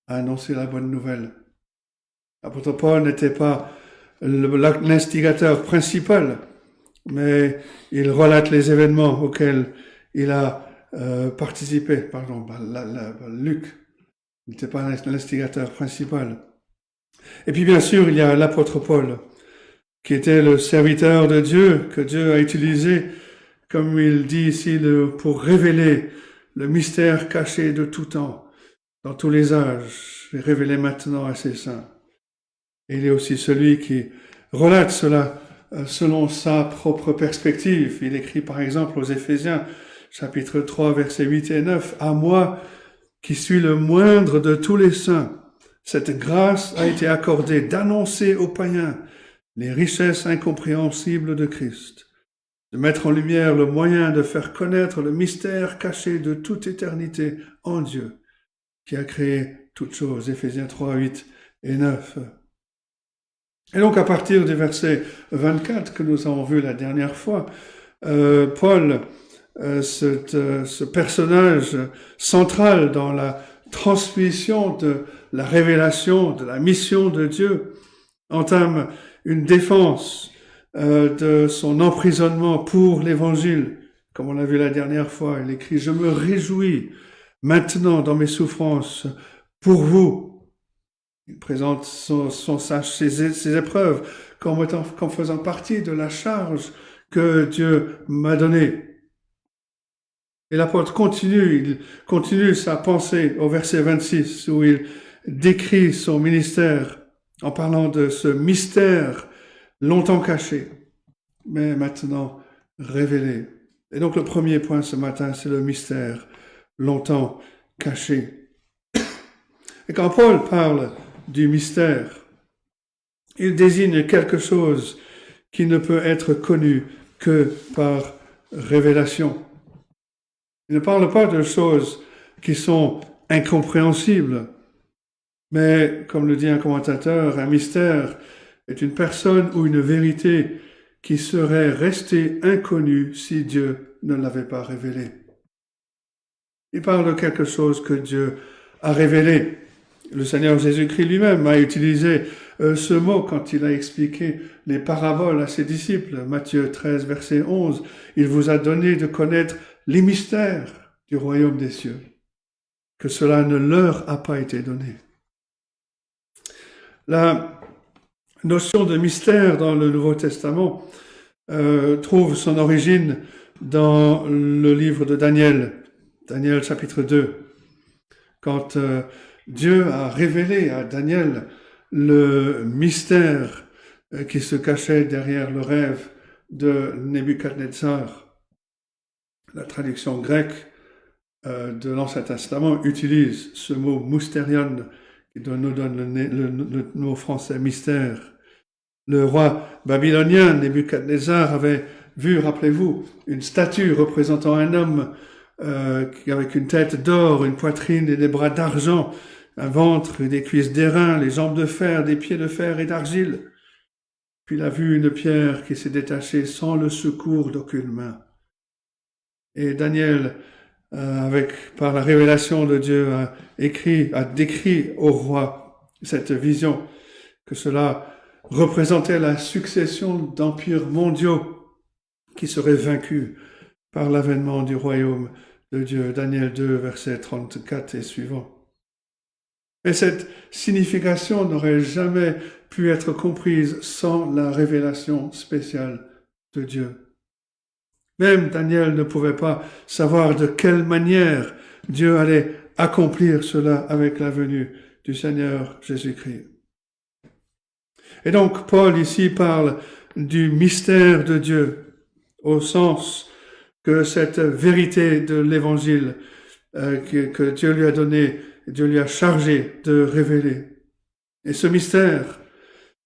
à annoncer la bonne nouvelle. L'apôtre Paul n'était pas l'instigateur principal, mais il relate les événements auxquels il a participé. Pardon, Luc n'était pas l'instigateur principal. Et puis bien sûr, il y a l'apôtre Paul, qui était le serviteur de Dieu, que Dieu a utilisé, comme il dit ici, pour révéler le mystère caché de tout temps, dans tous les âges, et révélé maintenant à ses saints. Et il est aussi celui qui relate cela selon sa propre perspective. Il écrit par exemple aux Éphésiens, chapitre 3, versets 8 et 9, « À moi, qui suis le moindre de tous les saints, cette grâce a été accordée d'annoncer aux païens les richesses incompréhensibles de Christ, de mettre en lumière le moyen de faire connaître le mystère caché de toute éternité en Dieu, qui a créé toutes choses. » Éphésiens 3, 8 et 9. Et donc à partir du verset 24 que nous avons vu la dernière fois, Paul, ce personnage central dans la transmission de la révélation, de la mission de Dieu, entame une défense de son emprisonnement pour l'Évangile. Comme on l'a vu la dernière fois, il écrit « Je me réjouis maintenant dans mes souffrances pour vous ». Il présente ses épreuves comme faisant partie de la charge que Dieu m'a donnée. Et l'apôtre il continue sa pensée au verset 26 où il décrit son ministère en parlant de ce mystère longtemps caché, mais maintenant révélé. Et donc le premier point ce matin, c'est le mystère longtemps caché. Et quand Paul parle du mystère, il désigne quelque chose qui ne peut être connu que par révélation. Il ne parle pas de choses qui sont incompréhensibles, mais, comme le dit un commentateur, un mystère est une personne ou une vérité qui serait restée inconnue si Dieu ne l'avait pas révélée. Il parle de quelque chose que Dieu a révélé. Le Seigneur Jésus-Christ lui-même a utilisé ce mot quand il a expliqué les paraboles à ses disciples. Matthieu 13, verset 11. Il vous a donné de connaître les mystères du royaume des cieux, que cela ne leur a pas été donné. La notion de mystère dans le Nouveau Testament trouve son origine dans le livre de Daniel, Daniel chapitre 2, quand Dieu a révélé à Daniel le mystère qui se cachait derrière le rêve de Nebuchadnezzar. La traduction grecque de l'Ancien Testament utilise ce mot mystérion qui nous donne le mot français mystère. Le roi babylonien Nebuchadnezzar avait vu, rappelez-vous, une statue représentant un homme avec une tête d'or, une poitrine et des bras d'argent, un ventre et des cuisses d'airain, les jambes de fer, des pieds de fer et d'argile. Puis il a vu une pierre qui s'est détachée sans le secours d'aucune main. Et Daniel, par la révélation de Dieu, a décrit au roi cette vision, que cela représentait la succession d'empires mondiaux qui seraient vaincus par l'avènement du royaume de Dieu. Daniel 2, versets 34 et suivants. Mais cette signification n'aurait jamais pu être comprise sans la révélation spéciale de Dieu. Même Daniel ne pouvait pas savoir de quelle manière Dieu allait accomplir cela avec la venue du Seigneur Jésus-Christ. Et donc Paul ici parle du mystère de Dieu, au sens que cette vérité de l'Évangile que Dieu lui a donné, Dieu lui a chargé de révéler. Et ce mystère,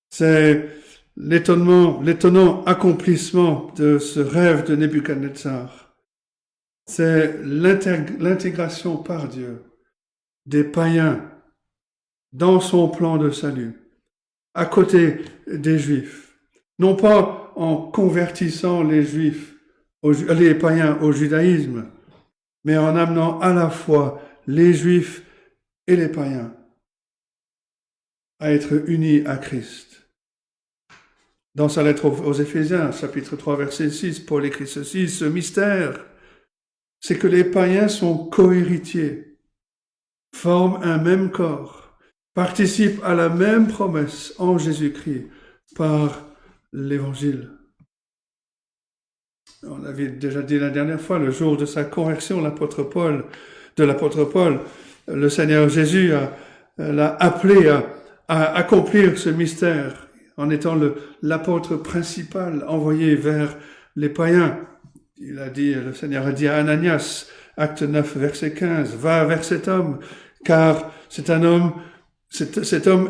c'est l'étonnant accomplissement de ce rêve de Nebuchadnezzar. C'est l'intégration par Dieu des païens dans son plan de salut, à côté des Juifs. Non pas en convertissant les païens au judaïsme, mais en amenant à la fois les Juifs et les païens à être unis à Christ. Dans sa lettre aux Éphésiens, chapitre 3, verset 6, Paul écrit ceci: ce mystère, c'est que les païens sont cohéritiers, forment un même corps, participent à la même promesse en Jésus-Christ par l'Évangile. On avait déjà dit la dernière fois, le jour de sa conversion, de l'apôtre Paul, le Seigneur Jésus l'a appelé à accomplir ce mystère en étant l'apôtre principal envoyé vers les païens. Le Seigneur a dit à Ananias, acte 9, verset 15, va vers cet homme, car cet homme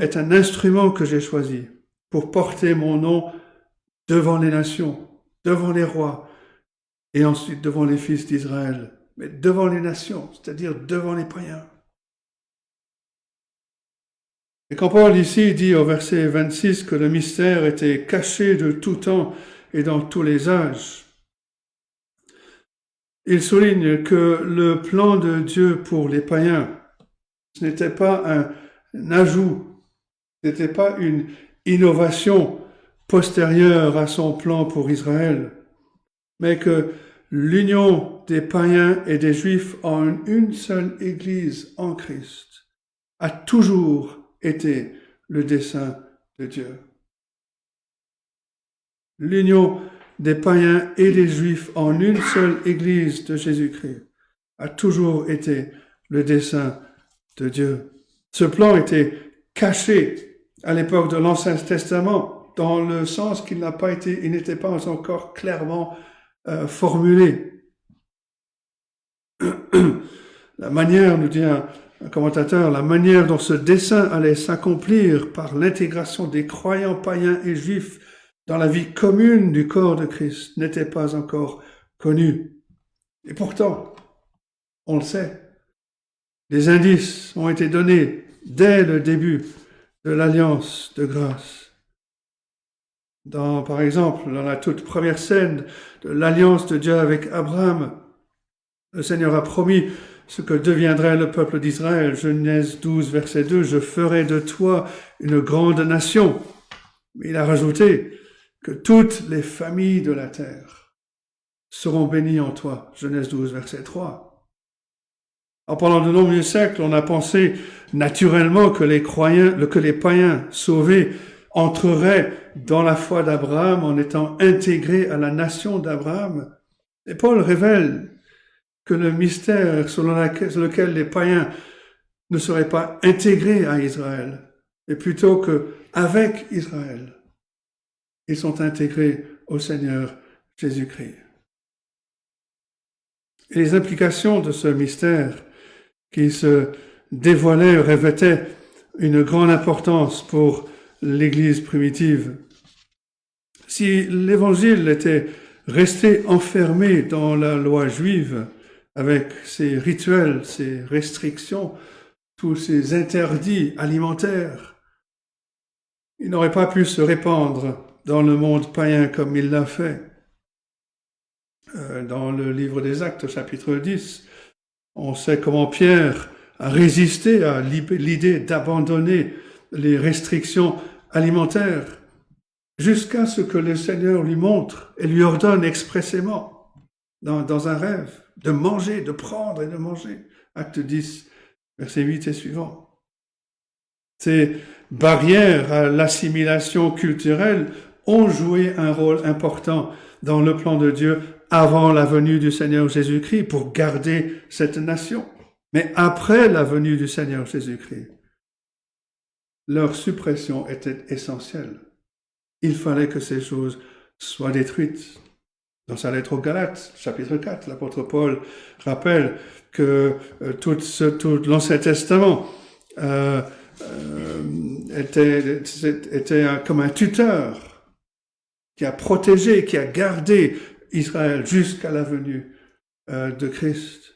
est un instrument que j'ai choisi pour porter mon nom devant les nations, devant les rois, et ensuite devant les fils d'Israël, mais devant les nations, c'est-à-dire devant les païens. Et quand Paul ici dit au verset 26 que le mystère était caché de tout temps et dans tous les âges, il souligne que le plan de Dieu pour les païens, ce n'était pas un ajout, ce n'était pas une innovation postérieure à son plan pour Israël, mais que l'union des païens et des juifs en une seule Église en Christ a toujours été le dessein de Dieu. L'union des païens et des juifs en une seule Église de Jésus-Christ a toujours été le dessein de Dieu. Ce plan était caché à l'époque de l'Ancien Testament, dans le sens qu'il n'était pas encore clairement formulé. La manière, nous dit un commentateur, la manière dont ce dessein allait s'accomplir par l'intégration des croyants païens et juifs dans la vie commune du corps de Christ n'était pas encore connue. Et pourtant, on le sait, les indices ont été donnés dès le début de l'alliance de grâce. Par exemple, dans la toute première scène de l'alliance de Dieu avec Abraham, le Seigneur a promis ce que deviendrait le peuple d'Israël. Genèse 12, verset 2, « Je ferai de toi une grande nation ». Mais il a rajouté que toutes les familles de la terre seront bénies en toi. Genèse 12, verset 3. Alors, pendant de nombreux siècles, on a pensé naturellement que les païens sauvés entreraient dans la foi d'Abraham en étant intégrés à la nation d'Abraham. Et Paul révèle que le mystère selon lequel les païens ne seraient pas intégrés à Israël, et plutôt qu'avec Israël, ils sont intégrés au Seigneur Jésus-Christ. Et les implications de ce mystère qui se dévoilait, revêtait une grande importance pour l'Église primitive. Si l'Évangile était resté enfermé dans la loi juive, avec ses rituels, ses restrictions, tous ces interdits alimentaires, il n'aurait pas pu se répandre dans le monde païen comme il l'a fait. Dans le livre des Actes, chapitre 10, on sait comment Pierre a résisté à l'idée d'abandonner les restrictions alimentaires jusqu'à ce que le Seigneur lui montre et lui ordonne expressément dans un rêve de manger, de prendre et de manger. Acte 10, versets 8 et suivants. Ces barrières à l'assimilation culturelle ont joué un rôle important dans le plan de Dieu avant la venue du Seigneur Jésus-Christ pour garder cette nation. Mais après la venue du Seigneur Jésus-Christ, leur suppression était essentielle. Il fallait que ces choses soient détruites. Dans sa lettre aux Galates, chapitre 4, l'apôtre Paul rappelle que tout l'Ancien Testament était comme un tuteur qui a protégé, qui a gardé Israël jusqu'à la venue de Christ.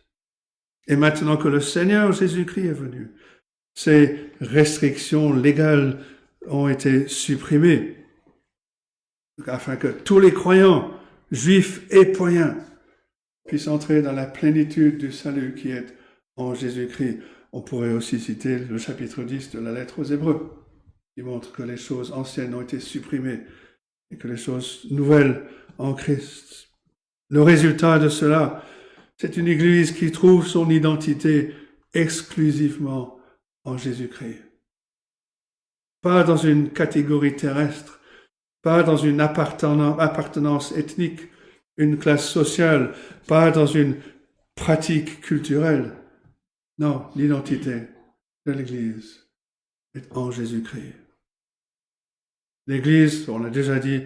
Et maintenant que le Seigneur Jésus-Christ est venu, ces restrictions légales ont été supprimées afin que tous les croyants, juifs et païens, puissent entrer dans la plénitude du salut qui est en Jésus-Christ. On pourrait aussi citer le chapitre 10 de la lettre aux Hébreux, qui montre que les choses anciennes ont été supprimées et que les choses nouvelles en Christ. Le résultat de cela, c'est une Église qui trouve son identité exclusivement en Jésus-Christ. Pas dans une catégorie terrestre, pas dans une appartenance ethnique, une classe sociale, pas dans une pratique culturelle. Non, l'identité de l'Église est en Jésus-Christ. L'Église, on l'a déjà dit,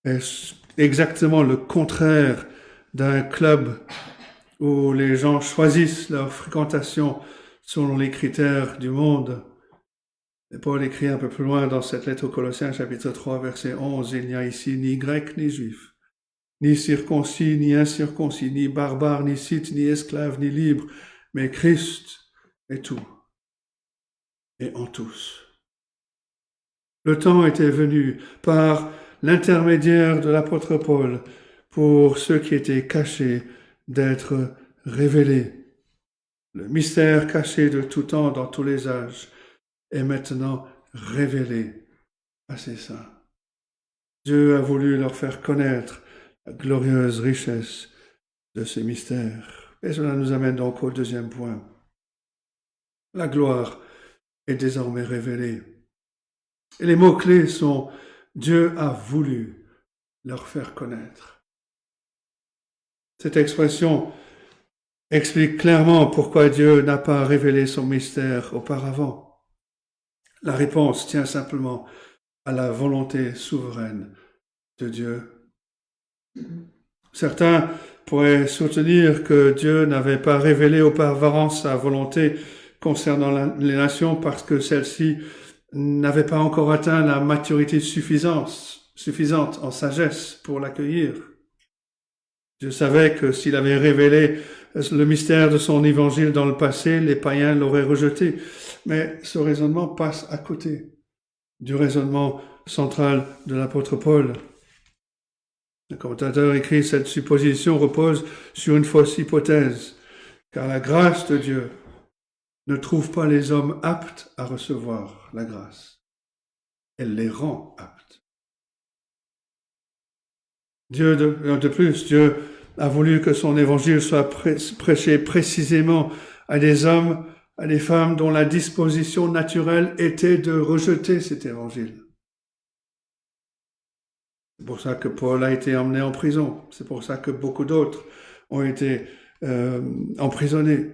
est exactement le contraire d'un club où les gens choisissent leur fréquentation selon les critères du monde. Et Paul écrit un peu plus loin dans cette lettre aux Colossiens, chapitre 3, verset 11, « Il n'y a ici ni grec ni juif, ni circoncis ni incirconcis, ni barbare, ni scythe, ni esclave, ni libre, mais Christ est tout et en tous. » Le temps était venu par l'intermédiaire de l'apôtre Paul pour ceux qui étaient cachés d'être révélés. Le mystère caché de tout temps dans tous les âges est maintenant révélé à ses saints. Dieu a voulu leur faire connaître la glorieuse richesse de ce mystère. Et cela nous amène donc au deuxième point. La gloire est désormais révélée. Et les mots-clés sont « Dieu a voulu leur faire connaître ». Cette expression explique clairement pourquoi Dieu n'a pas révélé son mystère auparavant. La réponse tient simplement à la volonté souveraine de Dieu. Certains pourraient soutenir que Dieu n'avait pas révélé auparavant sa volonté concernant les nations parce que celles-ci n'avaient pas encore atteint la maturité suffisante en sagesse pour l'accueillir. Dieu savait que s'il avait révélé le mystère de son évangile dans le passé, les païens l'auraient rejeté. Mais ce raisonnement passe à côté du raisonnement central de l'apôtre Paul. Le commentateur écrit « Cette supposition repose sur une fausse hypothèse, car la grâce de Dieu ne trouve pas les hommes aptes à recevoir la grâce. Elle les rend aptes. » De plus, Dieu a voulu que son évangile soit prêché précisément à des hommes, à des femmes dont la disposition naturelle était de rejeter cet évangile. C'est pour ça que Paul a été emmené en prison. C'est pour ça que beaucoup d'autres ont été emprisonnés.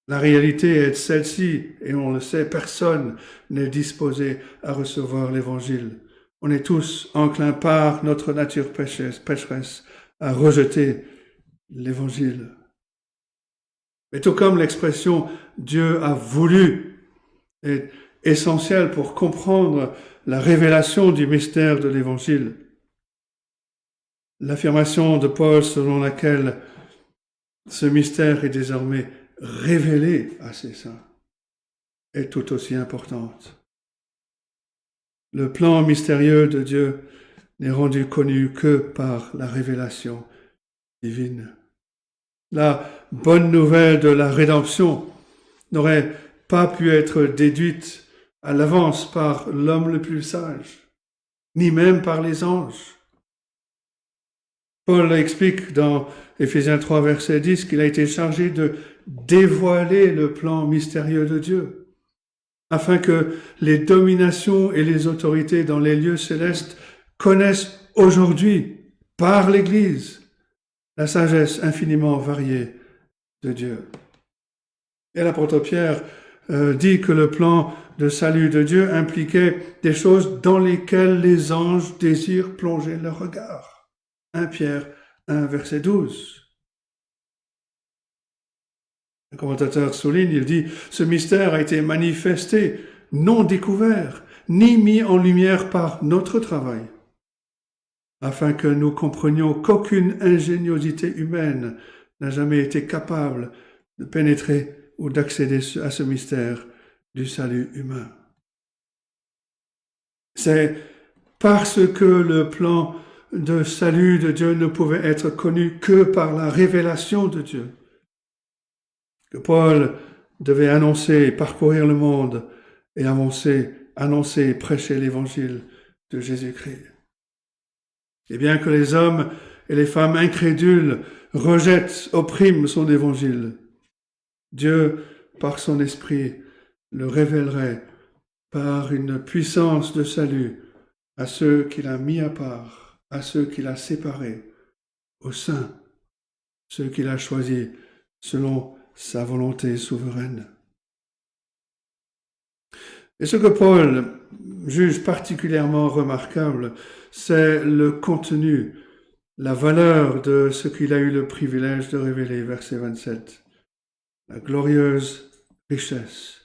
La réalité est celle-ci, et on le sait, personne n'est disposé à recevoir l'évangile. On est tous enclins par notre nature pécheresse à rejeter l'évangile. Mais tout comme l'expression « Dieu a voulu » est essentiel pour comprendre la révélation du mystère de l'Évangile. L'affirmation de Paul selon laquelle ce mystère est désormais révélé à ses saints est tout aussi importante. Le plan mystérieux de Dieu n'est rendu connu que par la révélation divine. La bonne nouvelle de la rédemption n'aurait pas pu être déduite à l'avance par l'homme le plus sage, ni même par les anges. Paul explique dans Éphésiens 3, verset 10, qu'il a été chargé de dévoiler le plan mystérieux de Dieu, afin que les dominations et les autorités dans les lieux célestes connaissent aujourd'hui, par l'Église, la sagesse infiniment variée de Dieu. Et l'apôtre Pierre dit que le plan de salut de Dieu impliquait des choses dans lesquelles les anges désirent plonger leur regard. 1 Pierre 1, verset 12. Le commentateur souligne, il dit, ce mystère a été manifesté, non découvert, ni mis en lumière par notre travail, afin que nous comprenions qu'aucune ingéniosité humaine n'a jamais été capable de pénétrer ou d'accéder à ce mystère du salut humain. C'est parce que le plan de salut de Dieu ne pouvait être connu que par la révélation de Dieu que Paul devait annoncer, parcourir le monde et annoncer et prêcher l'évangile de Jésus-Christ. Et bien que les hommes et les femmes incrédules rejettent, oppriment son évangile, Dieu, par son esprit, le révélerait par une puissance de salut à ceux qu'il a mis à part, à ceux qu'il a séparés, aux saints, ceux qu'il a choisis selon sa volonté souveraine. Et ce que Paul juge particulièrement remarquable, c'est le contenu, la valeur de ce qu'il a eu le privilège de révéler, verset 27, la glorieuse richesse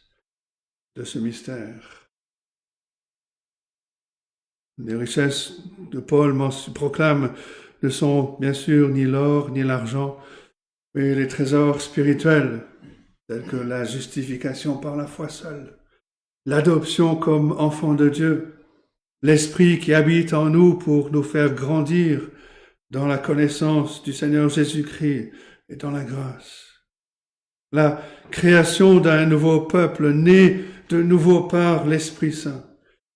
de ce mystère. Les richesses de Paul proclament ne sont bien sûr ni l'or ni l'argent, mais les trésors spirituels, tels que la justification par la foi seule, l'adoption comme enfant de Dieu, l'Esprit qui habite en nous pour nous faire grandir dans la connaissance du Seigneur Jésus-Christ et dans la grâce. La création d'un nouveau peuple né de nouveau par l'Esprit Saint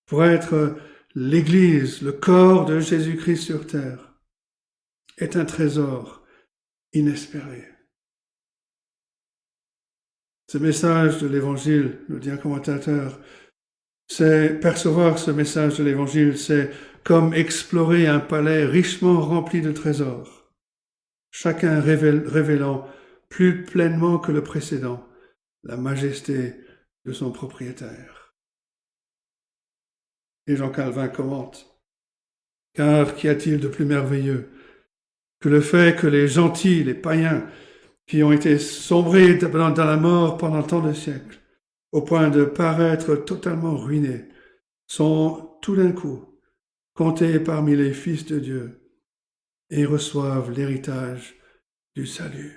pour être l'Église, le corps de Jésus-Christ sur terre, est un trésor inespéré. Ce message de l'Évangile, nous dit un commentateur, c'est percevoir ce message de l'Évangile, c'est comme explorer un palais richement rempli de trésors, chacun révélant plus pleinement que le précédent la majesté de son propriétaire. Et Jean Calvin commente, « Car qu'y a-t-il de plus merveilleux que le fait que les gentils, les païens, qui ont été sombrés dans la mort pendant tant de siècles, au point de paraître totalement ruinés, sont tout d'un coup comptés parmi les fils de Dieu et reçoivent l'héritage du salut. »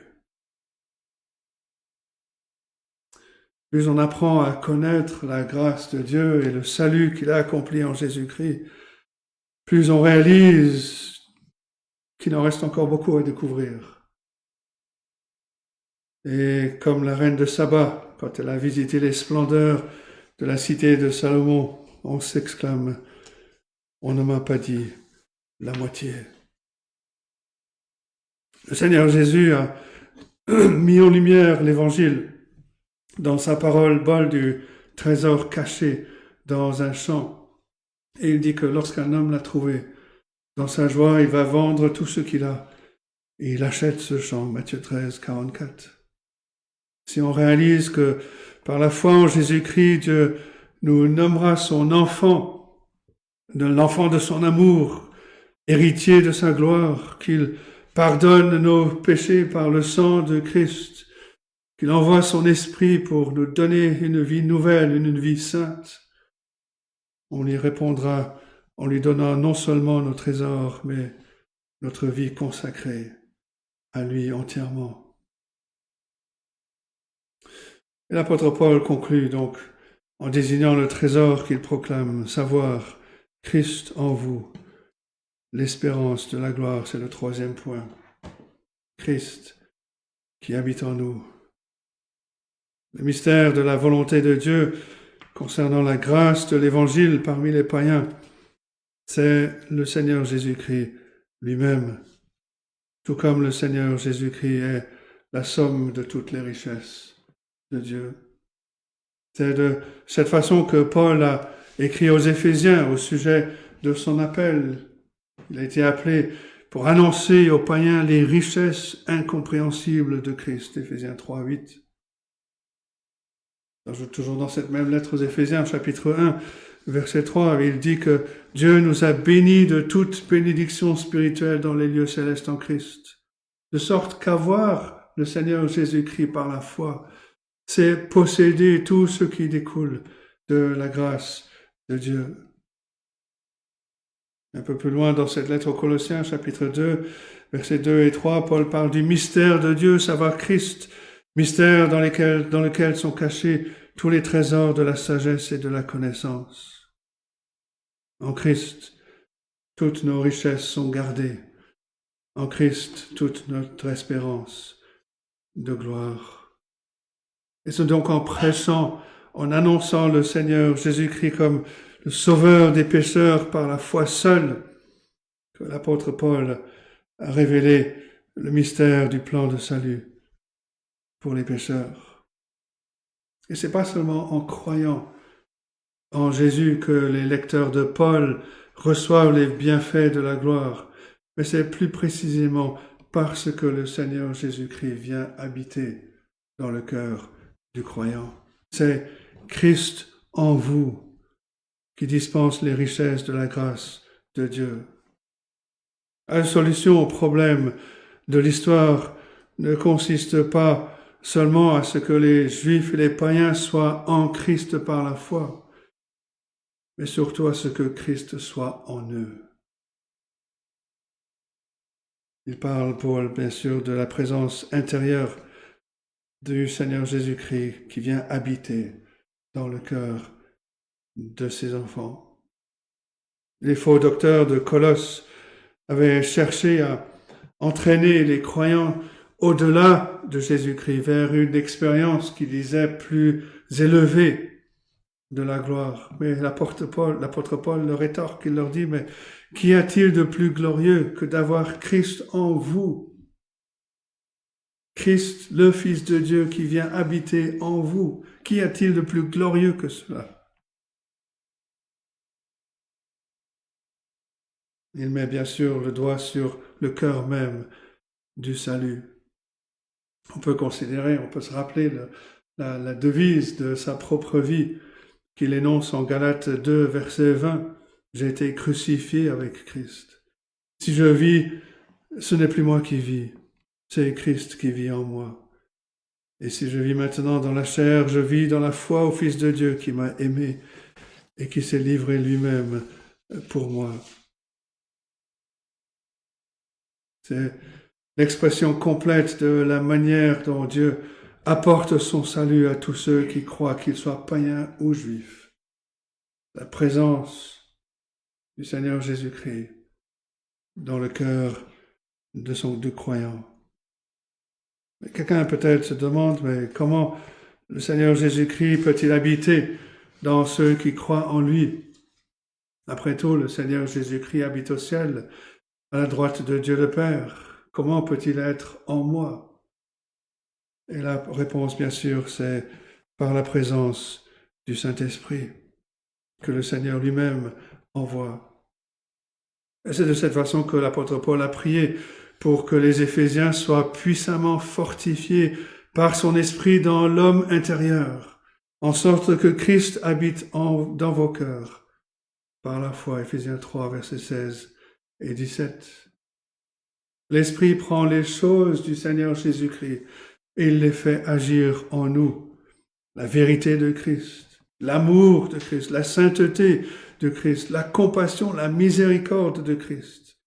Plus on apprend à connaître la grâce de Dieu et le salut qu'il a accompli en Jésus-Christ, plus on réalise qu'il en reste encore beaucoup à découvrir. Et comme la reine de Saba, quand elle a visité les splendeurs de la cité de Salomon, on s'exclame, « On ne m'a pas dit la moitié. » Le Seigneur Jésus a mis en lumière l'Évangile dans sa parole, bol du trésor caché dans un champ. Et il dit que lorsqu'un homme l'a trouvé, dans sa joie, il va vendre tout ce qu'il a. Et il achète ce champ, Matthieu 13, 44. Si on réalise que par la foi en Jésus-Christ, Dieu nous nommera son enfant, l'enfant de son amour, héritier de sa gloire, qu'il pardonne nos péchés par le sang de Christ, qu'il envoie son esprit pour nous donner une vie nouvelle, une vie sainte. On lui répondra en lui donnant non seulement nos trésors, mais notre vie consacrée à lui entièrement. Et l'apôtre Paul conclut donc en désignant le trésor qu'il proclame, savoir Christ en vous, l'espérance de la gloire, c'est le troisième point. Christ qui habite en nous. Le mystère de la volonté de Dieu concernant la grâce de l'Évangile parmi les païens, c'est le Seigneur Jésus-Christ lui-même, tout comme le Seigneur Jésus-Christ est la somme de toutes les richesses de Dieu. C'est de cette façon que Paul a écrit aux Éphésiens au sujet de son appel. Il a été appelé pour annoncer aux païens les richesses incompréhensibles de Christ, Éphésiens 3, 8. Toujours dans cette même lettre aux Éphésiens, chapitre 1, verset 3, il dit que Dieu nous a bénis de toute bénédiction spirituelle dans les lieux célestes en Christ, de sorte qu'avoir le Seigneur Jésus-Christ par la foi, c'est posséder tout ce qui découle de la grâce de Dieu. Un peu plus loin dans cette lettre aux Colossiens, chapitre 2, versets 2 et 3, Paul parle du mystère de Dieu, savoir Christ, mystère dans lequel sont cachés tous les trésors de la sagesse et de la connaissance. En Christ, toutes nos richesses sont gardées. En Christ, toute notre espérance de gloire. Et c'est donc en prêchant, en annonçant le Seigneur Jésus-Christ comme le sauveur des pécheurs par la foi seule, que l'apôtre Paul a révélé le mystère du plan de salut pour les pécheurs. Et c'est pas seulement en croyant en Jésus que les lecteurs de Paul reçoivent les bienfaits de la gloire, mais c'est plus précisément parce que le Seigneur Jésus-Christ vient habiter dans le cœur du croyant. C'est Christ en vous qui dispense les richesses de la grâce de Dieu. La solution au problème de l'histoire ne consiste pas seulement à ce que les Juifs et les païens soient en Christ par la foi, mais surtout à ce que Christ soit en eux. Il parle, Paul, bien sûr, de la présence intérieure du Seigneur Jésus-Christ qui vient habiter dans le cœur de ses enfants. Les faux docteurs de Colosse avaient cherché à entraîner les croyants au-delà de Jésus-Christ vers une expérience qui disait plus élevée de la gloire. Mais l'apôtre Paul leur rétorque, il leur dit, mais qu'y a-t-il de plus glorieux que d'avoir Christ en vous? Christ, le Fils de Dieu qui vient habiter en vous. Qu'y a-t-il de plus glorieux que cela? Il met bien sûr le doigt sur le cœur même du salut. On peut se rappeler la devise de sa propre vie qu'il énonce en Galates 2, verset 20. J'ai été crucifié avec Christ. Si je vis, ce n'est plus moi qui vis, c'est Christ qui vit en moi. Et si je vis maintenant dans la chair, je vis dans la foi au Fils de Dieu qui m'a aimé et qui s'est livré lui-même pour moi. C'est l'expression complète de la manière dont Dieu apporte son salut à tous ceux qui croient, qu'ils soient païens ou juifs. La présence du Seigneur Jésus-Christ dans le cœur du croyant. Mais quelqu'un peut-être se demande, mais comment le Seigneur Jésus-Christ peut-il habiter dans ceux qui croient en lui? Après tout, le Seigneur Jésus-Christ habite au ciel, à la droite de Dieu le Père. Comment peut-il être en moi? Et la réponse, bien sûr, c'est par la présence du Saint-Esprit que le Seigneur lui-même envoie. Et c'est de cette façon que l'apôtre Paul a prié pour que les Éphésiens soient puissamment fortifiés par son esprit dans l'homme intérieur, en sorte que Christ habite dans vos cœurs, par la foi. Éphésiens 3, versets 16 et 17. L'Esprit prend les choses du Seigneur Jésus-Christ et il les fait agir en nous. La vérité de Christ, l'amour de Christ, la sainteté de Christ, la compassion, la miséricorde de Christ,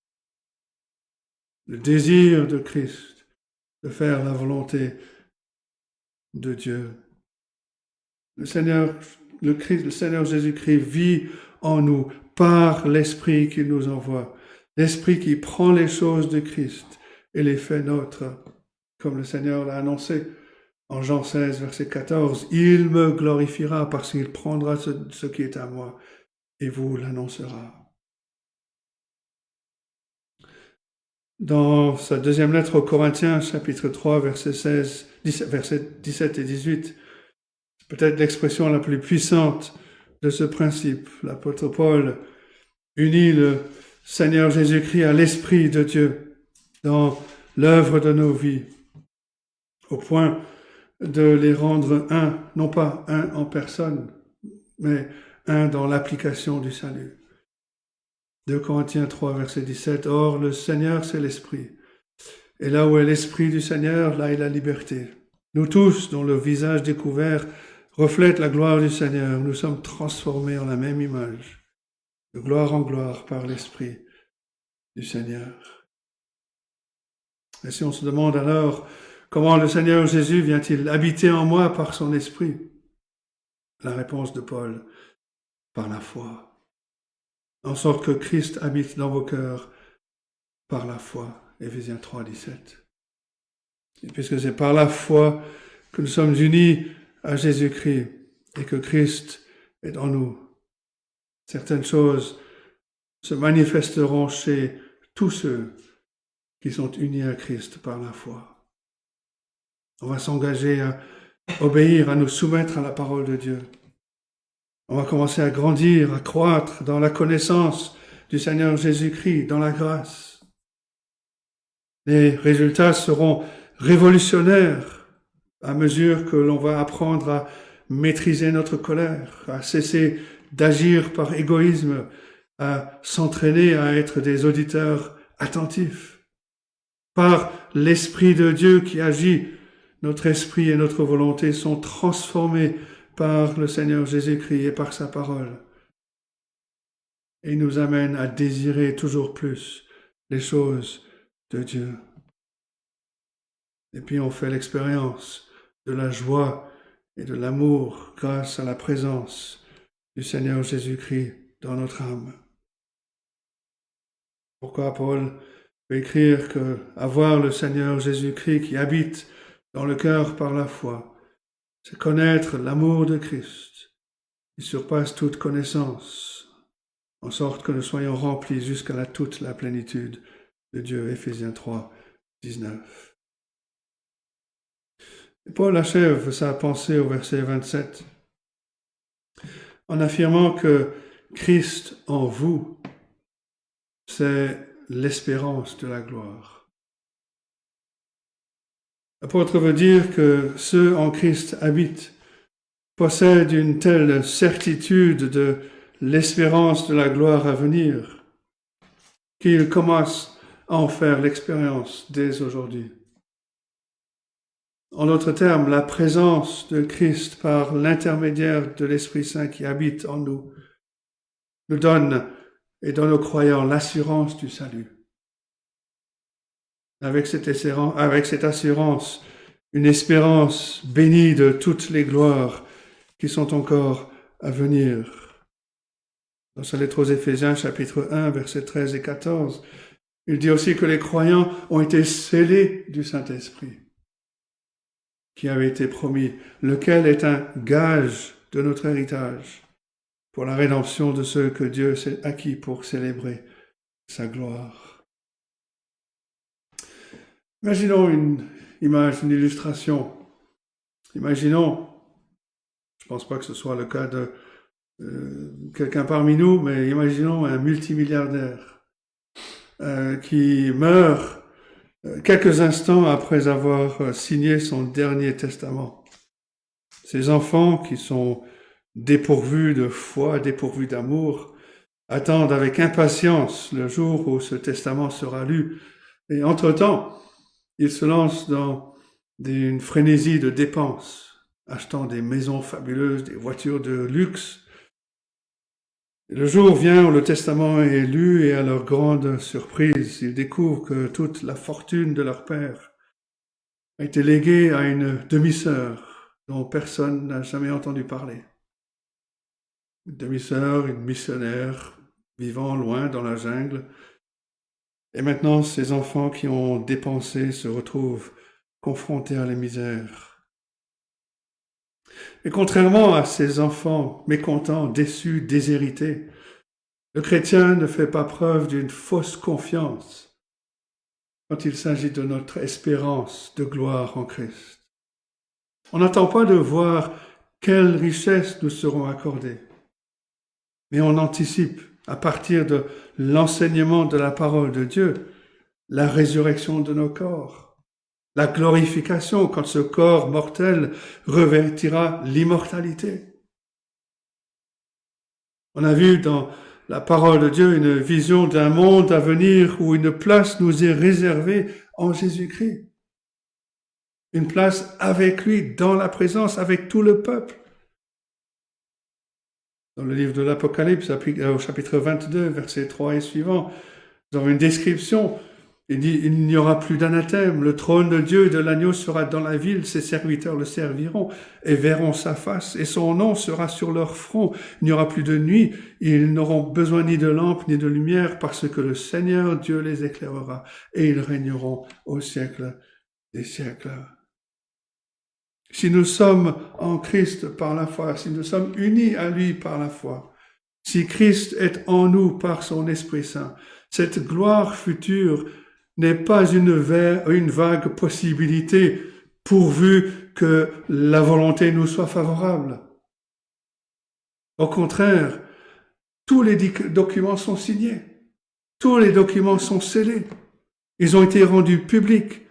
le désir de Christ de faire la volonté de Dieu. Le Seigneur Jésus-Christ vit en nous par l'Esprit qu'il nous envoie, l'Esprit qui prend les choses de Christ et les fait nôtres, comme le Seigneur l'a annoncé en Jean 16, verset 14. « Il me glorifiera parce qu'il prendra ce qui est à moi et vous l'annoncera. » Dans sa deuxième lettre aux Corinthiens, chapitre 3, versets 17 et 18, c'est peut-être l'expression la plus puissante de ce principe. L'apôtre Paul unit le Seigneur Jésus-Christ à l'Esprit de Dieu dans l'œuvre de nos vies, au point de les rendre un, non pas un en personne, mais un dans l'application du salut. 2 Corinthiens 3, verset 17. « Or, le Seigneur, c'est l'Esprit. Et là où est l'Esprit du Seigneur, là est la liberté. Nous tous, dont le visage découvert reflète la gloire du Seigneur, nous sommes transformés en la même image, de gloire en gloire par l'Esprit du Seigneur. » Et si on se demande alors, comment le Seigneur Jésus vient-il habiter en moi par son Esprit? La réponse de Paul, par la foi. En sorte que Christ habite dans vos cœurs par la foi. Éphésiens 3, 17. Et puisque c'est par la foi que nous sommes unis à Jésus-Christ et que Christ est en nous, certaines choses se manifesteront chez tous ceux qui sont unis à Christ par la foi. On va s'engager à obéir, à nous soumettre à la parole de Dieu. On va commencer à grandir, à croître dans la connaissance du Seigneur Jésus-Christ, dans la grâce. Les résultats seront révolutionnaires à mesure que l'on va apprendre à maîtriser notre colère, à cesser d'agir par égoïsme, à s'entraîner à être des auditeurs attentifs. Par l'Esprit de Dieu qui agit, notre esprit et notre volonté sont transformés par le Seigneur Jésus-Christ et par sa parole. Et il nous amène à désirer toujours plus les choses de Dieu. Et puis on fait l'expérience de la joie et de l'amour grâce à la présence du Seigneur Jésus-Christ dans notre âme. Pourquoi Paul peut écrire que avoir le Seigneur Jésus-Christ qui habite dans le cœur par la foi, c'est connaître l'amour de Christ, qui surpasse toute connaissance, en sorte que nous soyons remplis jusqu'à toute la plénitude de Dieu. Éphésiens 3, 19. Et Paul achève sa pensée au verset 27, en affirmant que Christ en vous, c'est l'espérance de la gloire. L'apôtre veut dire que ceux en Christ habitent possèdent une telle certitude de l'espérance de la gloire à venir qu'ils commencent à en faire l'expérience dès aujourd'hui. En d'autres termes, la présence de Christ par l'intermédiaire de l'Esprit Saint qui habite en nous nous donne et donne aux croyants l'assurance du salut. Avec cette assurance, une espérance bénie de toutes les gloires qui sont encore à venir. Dans sa lettre aux Éphésiens, chapitre 1, versets 13 et 14, il dit aussi que les croyants ont été scellés du Saint-Esprit, qui avait été promis, lequel est un gage de notre héritage pour la rédemption de ceux que Dieu s'est acquis pour célébrer sa gloire. Imaginons une image, une illustration. Imaginons, je ne pense pas que ce soit le cas de quelqu'un parmi nous, mais imaginons un multimilliardaire qui meurt quelques instants après avoir signé son dernier testament. Ses enfants, qui sont dépourvus de foi, dépourvus d'amour, attendent avec impatience le jour où ce testament sera lu. Et entre-temps, il se lance dans d'une frénésie de dépenses, achetant des maisons fabuleuses, des voitures de luxe. Et le jour vient où le testament est lu et à leur grande surprise, ils découvrent que toute la fortune de leur père a été léguée à une demi-sœur dont personne n'a jamais entendu parler. Une demi-sœur, une missionnaire, vivant loin dans la jungle. Et maintenant, ces enfants qui ont dépensé se retrouvent confrontés à la misère. Et contrairement à ces enfants mécontents, déçus, déshérités, le chrétien ne fait pas preuve d'une fausse confiance quand il s'agit de notre espérance de gloire en Christ. On n'attend pas de voir quelles richesses nous seront accordées, mais on anticipe, à partir de l'enseignement de la parole de Dieu, la résurrection de nos corps, la glorification quand ce corps mortel revêtira l'immortalité. On a vu dans la parole de Dieu une vision d'un monde à venir où une place nous est réservée en Jésus-Christ. Une place avec lui, dans la présence, avec tout le peuple. Dans le livre de l'Apocalypse, au chapitre 22, versets 3 et suivants, nous avons une description. Il dit, il n'y aura plus d'anathème, le trône de Dieu et de l'agneau sera dans la ville, ses serviteurs le serviront et verront sa face, et son nom sera sur leur front. Il n'y aura plus de nuit, ils n'auront besoin ni de lampe ni de lumière, parce que le Seigneur Dieu les éclairera, et ils régneront au siècle des siècles. Si nous sommes en Christ par la foi, si nous sommes unis à lui par la foi, si Christ est en nous par son Esprit Saint, cette gloire future n'est pas une vague possibilité pourvu que la volonté nous soit favorable. Au contraire, tous les documents sont signés, tous les documents sont scellés, ils ont été rendus publics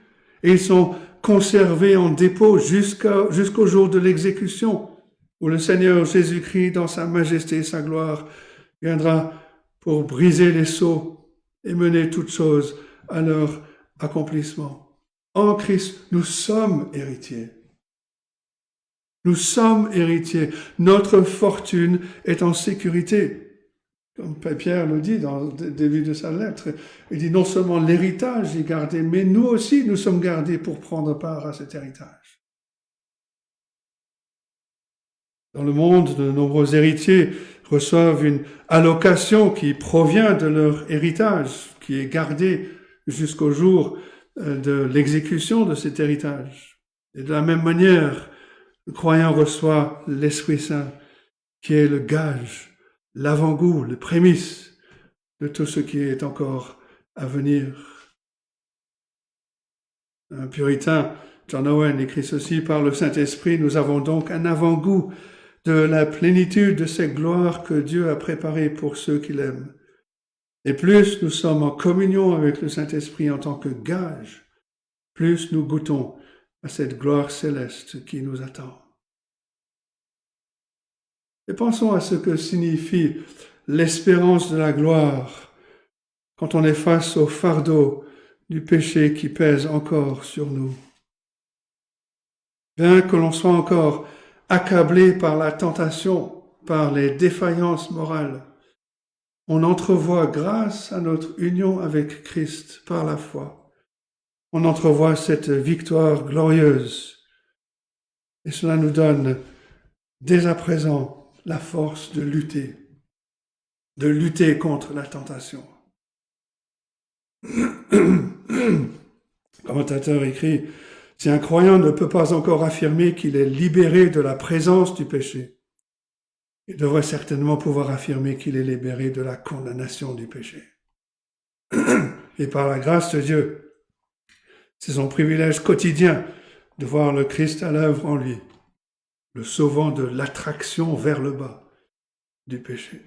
et ils sont conservés en dépôt jusqu'au jour de l'exécution, où le Seigneur Jésus-Christ, dans sa majesté et sa gloire, viendra pour briser les sceaux et mener toutes choses à leur accomplissement. En Christ, nous sommes héritiers. Nous sommes héritiers. Notre fortune est en sécurité. Comme Pierre le dit dans le début de sa lettre, il dit non seulement l'héritage est gardé, mais nous aussi, nous sommes gardés pour prendre part à cet héritage. Dans le monde, de nombreux héritiers reçoivent une allocation qui provient de leur héritage, qui est gardé jusqu'au jour de l'exécution de cet héritage. Et de la même manière, le croyant reçoit l'Esprit Saint, qui est le gage, l'avant-goût, le prémisse de tout ce qui est encore à venir. Un puritain, John Owen, écrit ceci: par le Saint-Esprit, nous avons donc un avant-goût de la plénitude de cette gloire que Dieu a préparée pour ceux qui l'aiment. Et plus nous sommes en communion avec le Saint-Esprit en tant que gage, plus nous goûtons à cette gloire céleste qui nous attend. Et pensons à ce que signifie l'espérance de la gloire quand on est face au fardeau du péché qui pèse encore sur nous. Bien que l'on soit encore accablé par la tentation, par les défaillances morales, on entrevoit, grâce à notre union avec Christ par la foi, on entrevoit cette victoire glorieuse. Et cela nous donne, dès à présent, la force de lutter contre la tentation. Le commentateur écrit, si un croyant ne peut pas encore affirmer qu'il est libéré de la présence du péché, il devrait certainement pouvoir affirmer qu'il est libéré de la condamnation du péché. Et par la grâce de Dieu, c'est son privilège quotidien de voir le Christ à l'œuvre en lui, le sauvant de l'attraction vers le bas du péché.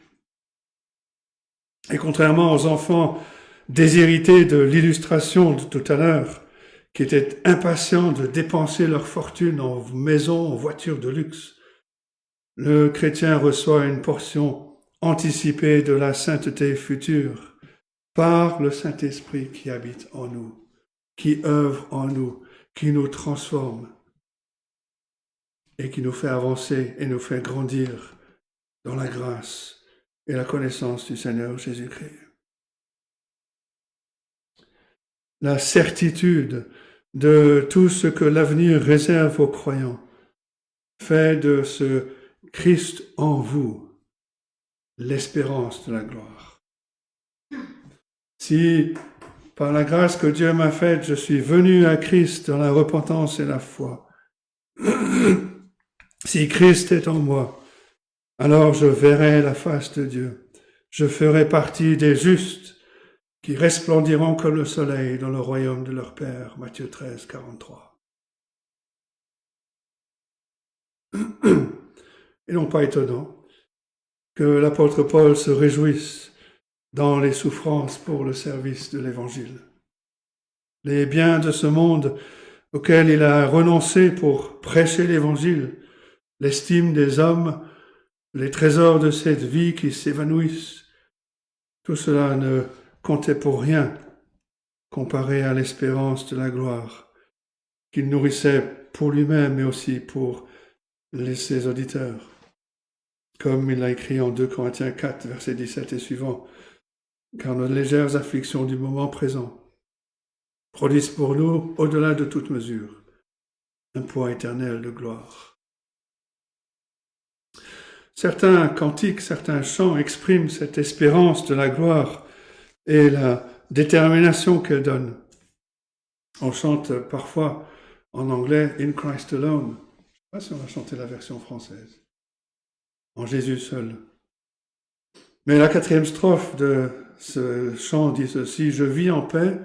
Et contrairement aux enfants déshérités de l'illustration de tout à l'heure, qui étaient impatients de dépenser leur fortune en maisons, en voitures de luxe, le chrétien reçoit une portion anticipée de la sainteté future par le Saint-Esprit qui habite en nous, qui œuvre en nous, qui nous transforme et qui nous fait avancer et nous fait grandir dans la grâce et la connaissance du Seigneur Jésus-Christ. La certitude de tout ce que l'avenir réserve aux croyants fait de ce Christ en vous l'espérance de la gloire. Si, par la grâce que Dieu m'a faite, je suis venu à Christ dans la repentance et la foi, si Christ est en moi, alors je verrai la face de Dieu. Je ferai partie des justes qui resplendiront comme le soleil dans le royaume de leur Père. Matthieu 13, 43. Et non pas étonnant que l'apôtre Paul se réjouisse dans les souffrances pour le service de l'Évangile. Les biens de ce monde auxquels il a renoncé pour prêcher l'Évangile, l'estime des hommes, les trésors de cette vie qui s'évanouissent, tout cela ne comptait pour rien comparé à l'espérance de la gloire qu'il nourrissait pour lui-même mais aussi pour ses auditeurs. Comme il l'a écrit en 2 Corinthiens 4, versets 17 et suivants, car nos légères afflictions du moment présent produisent pour nous, au-delà de toute mesure, un poids éternel de gloire. Certains cantiques, certains chants expriment cette espérance de la gloire et la détermination qu'elle donne. On chante parfois en anglais « In Christ alone ». Je ne sais pas si on a chanté la version française. En Jésus seul. Mais la 4e strophe de ce chant dit ceci: « Je vis en paix,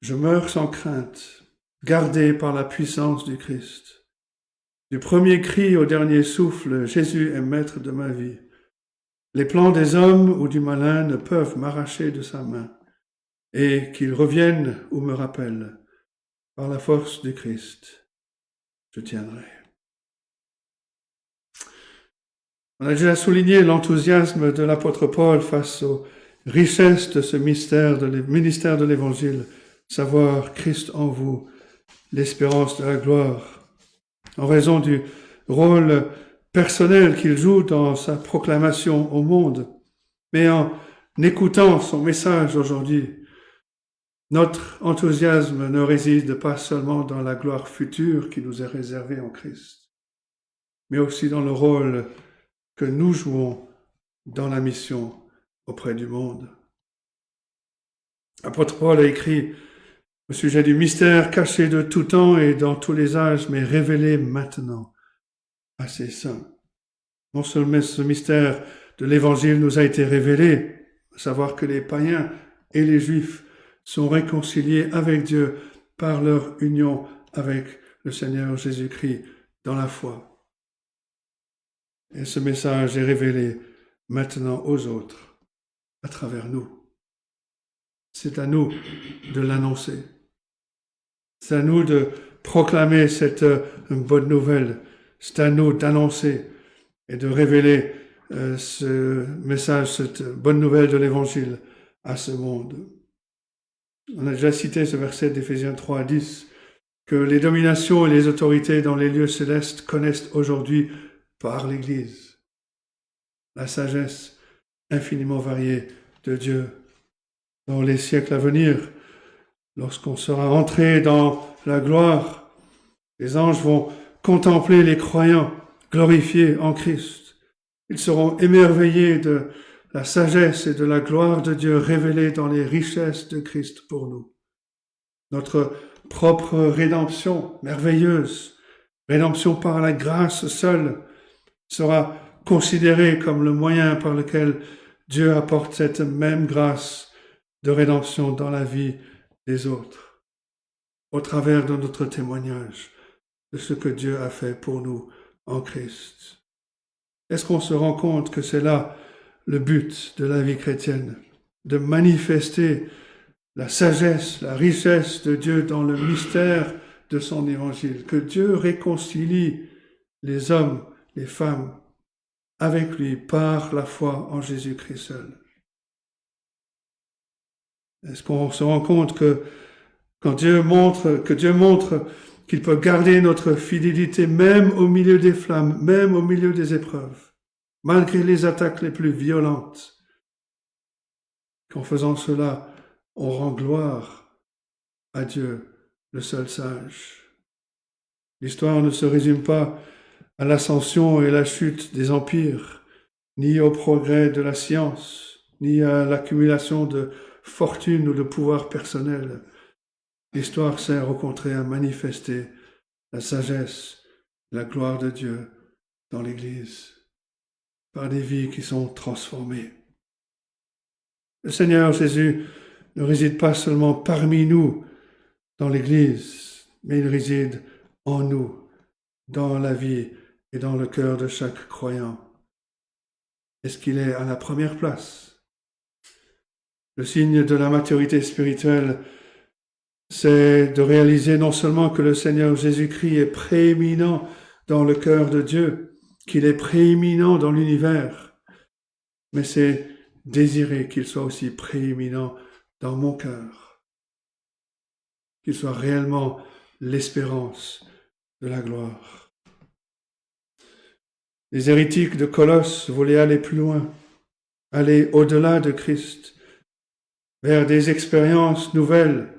je meurs sans crainte, gardé par la puissance du Christ. Du premier cri au dernier souffle, Jésus est maître de ma vie. Les plans des hommes ou du malin ne peuvent m'arracher de sa main, et qu'ils reviennent ou me rappellent, par la force du Christ, je tiendrai. » On a déjà souligné l'enthousiasme de l'apôtre Paul face aux richesses de ce ministère de l'Évangile, savoir Christ en vous, l'espérance de la gloire, en raison du rôle personnel qu'il joue dans sa proclamation au monde. Mais en écoutant son message aujourd'hui, notre enthousiasme ne réside pas seulement dans la gloire future qui nous est réservée en Christ, mais aussi dans le rôle que nous jouons dans la mission auprès du monde. L'apôtre Paul a écrit au sujet du mystère caché de tout temps et dans tous les âges, mais révélé maintenant à ses saints. Non seulement ce mystère de l'Évangile nous a été révélé, à savoir que les païens et les Juifs sont réconciliés avec Dieu par leur union avec le Seigneur Jésus-Christ dans la foi. Et ce message est révélé maintenant aux autres, à travers nous. C'est à nous de l'annoncer. C'est à nous de proclamer cette bonne nouvelle. C'est à nous d'annoncer et de révéler ce message, cette bonne nouvelle de l'Évangile à ce monde. On a déjà cité ce verset d'Éphésiens 3 à 10, que les dominations et les autorités dans les lieux célestes connaissent aujourd'hui par l'Église la sagesse infiniment variée de Dieu. Dans les siècles à venir, lorsqu'on sera entré dans la gloire, les anges vont contempler les croyants glorifiés en Christ. Ils seront émerveillés de la sagesse et de la gloire de Dieu révélée dans les richesses de Christ pour nous. Notre propre rédemption merveilleuse, rédemption par la grâce seule, sera considérée comme le moyen par lequel Dieu apporte cette même grâce de rédemption dans la vie des autres, au travers de notre témoignage de ce que Dieu a fait pour nous en Christ. Est-ce qu'on se rend compte que c'est là le but de la vie chrétienne, de manifester la sagesse, la richesse de Dieu dans le mystère de son évangile, que Dieu réconcilie les hommes, les femmes, avec lui par la foi en Jésus-Christ seul. Est-ce qu'on se rend compte que que Dieu montre qu'il peut garder notre fidélité même au milieu des flammes, même au milieu des épreuves, malgré les attaques les plus violentes. Qu'en faisant cela, on rend gloire à Dieu, le seul sage. L'histoire ne se résume pas à l'ascension et la chute des empires, ni au progrès de la science, ni à l'accumulation de fortune ou de pouvoir personnel. L'histoire sert au contraire à manifester la sagesse, la gloire de Dieu dans l'Église, par des vies qui sont transformées. Le Seigneur Jésus ne réside pas seulement parmi nous dans l'Église, mais il réside en nous, dans la vie et dans le cœur de chaque croyant. Est-ce qu'il est à la première place? Le signe de la maturité spirituelle, c'est de réaliser non seulement que le Seigneur Jésus-Christ est prééminent dans le cœur de Dieu, qu'il est prééminent dans l'univers, mais c'est désirer qu'il soit aussi prééminent dans mon cœur, qu'il soit réellement l'espérance de la gloire. Les hérétiques de Colosse voulaient aller plus loin, aller au-delà de Christ, vers des expériences nouvelles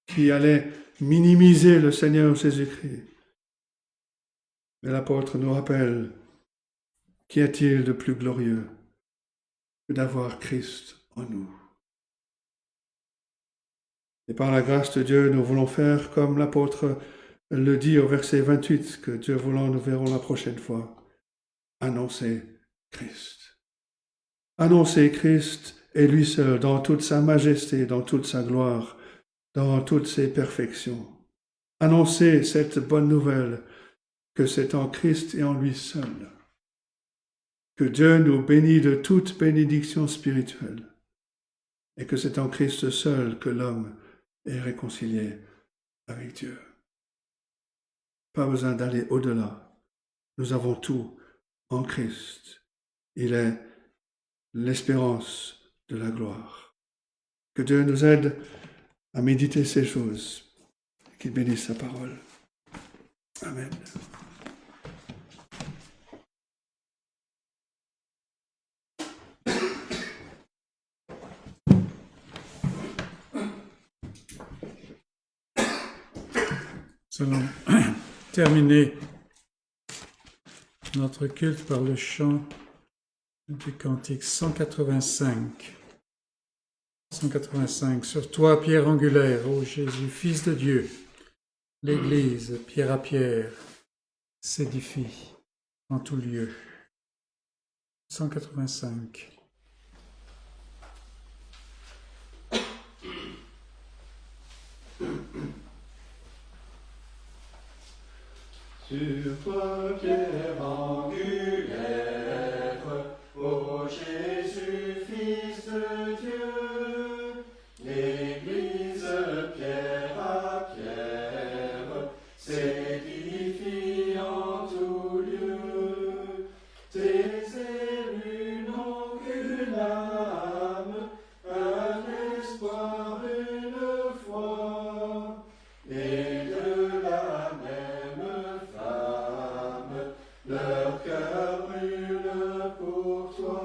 qui allaient minimiser le Seigneur Jésus-Christ. Mais l'apôtre nous rappelle, qu'y a-t-il de plus glorieux que d'avoir Christ en nous? Et par la grâce de Dieu, nous voulons faire comme l'apôtre le dit au verset 28, que Dieu voulant, nous verrons la prochaine fois. Annoncer Christ. Annoncer Christ et lui seul dans toute sa majesté, dans toute sa gloire, dans toutes ses perfections. Annoncer cette bonne nouvelle que c'est en Christ et en lui seul que Dieu nous bénit de toute bénédiction spirituelle et que c'est en Christ seul que l'homme est réconcilié avec Dieu. Pas besoin d'aller au-delà. Nous avons tout en Christ. Il est l'espérance de la gloire. Que Dieu nous aide à méditer ces choses. Qu'il bénisse sa parole. Amen. Nous allons terminer notre culte par le chant du cantique 185. 185. Sur toi, pierre angulaire, ô Jésus, Fils de Dieu, l'Église, pierre à pierre, s'édifie en tout lieu. 185. Sur toi, pierre angulaire, ô Jésus, Fils de Dieu, l'Église, pierre à pierre, s'édifie en tout lieu. Tes élus n'ont qu'une âme, un espoir, une foi, et de la même flamme, leur cœur brûle pour toi.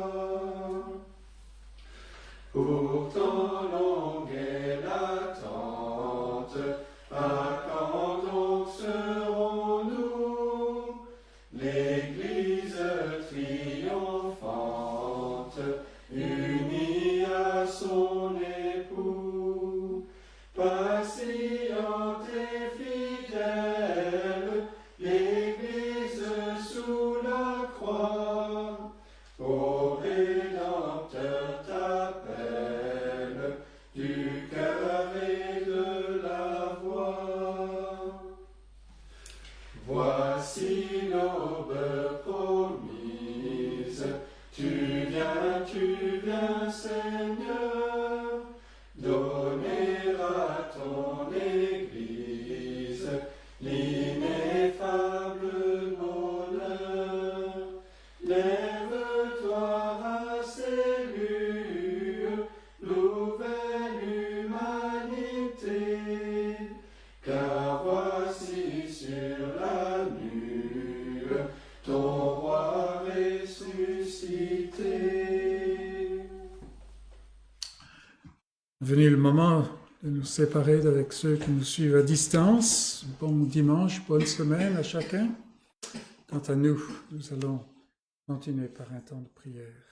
Pourtant longue est l'attente, à quand donc serons-nous, l'Église triomphante, unie à son époux, patiente et fidèle, l'Église sous la croix, ô Rédempteur t'appelle, du cœur et de la voix. Voici l'aube promise, tu viens Seigneur, donner à ton Église l'ineffable bonheur. Lève-toi, race élue, nouvelle humanité, sur la nue, ton roi ressuscité. Venu le moment de nous séparer avec ceux qui nous suivent à distance. Bon dimanche, bonne semaine à chacun. Quant à nous, nous allons continuer par un temps de prière.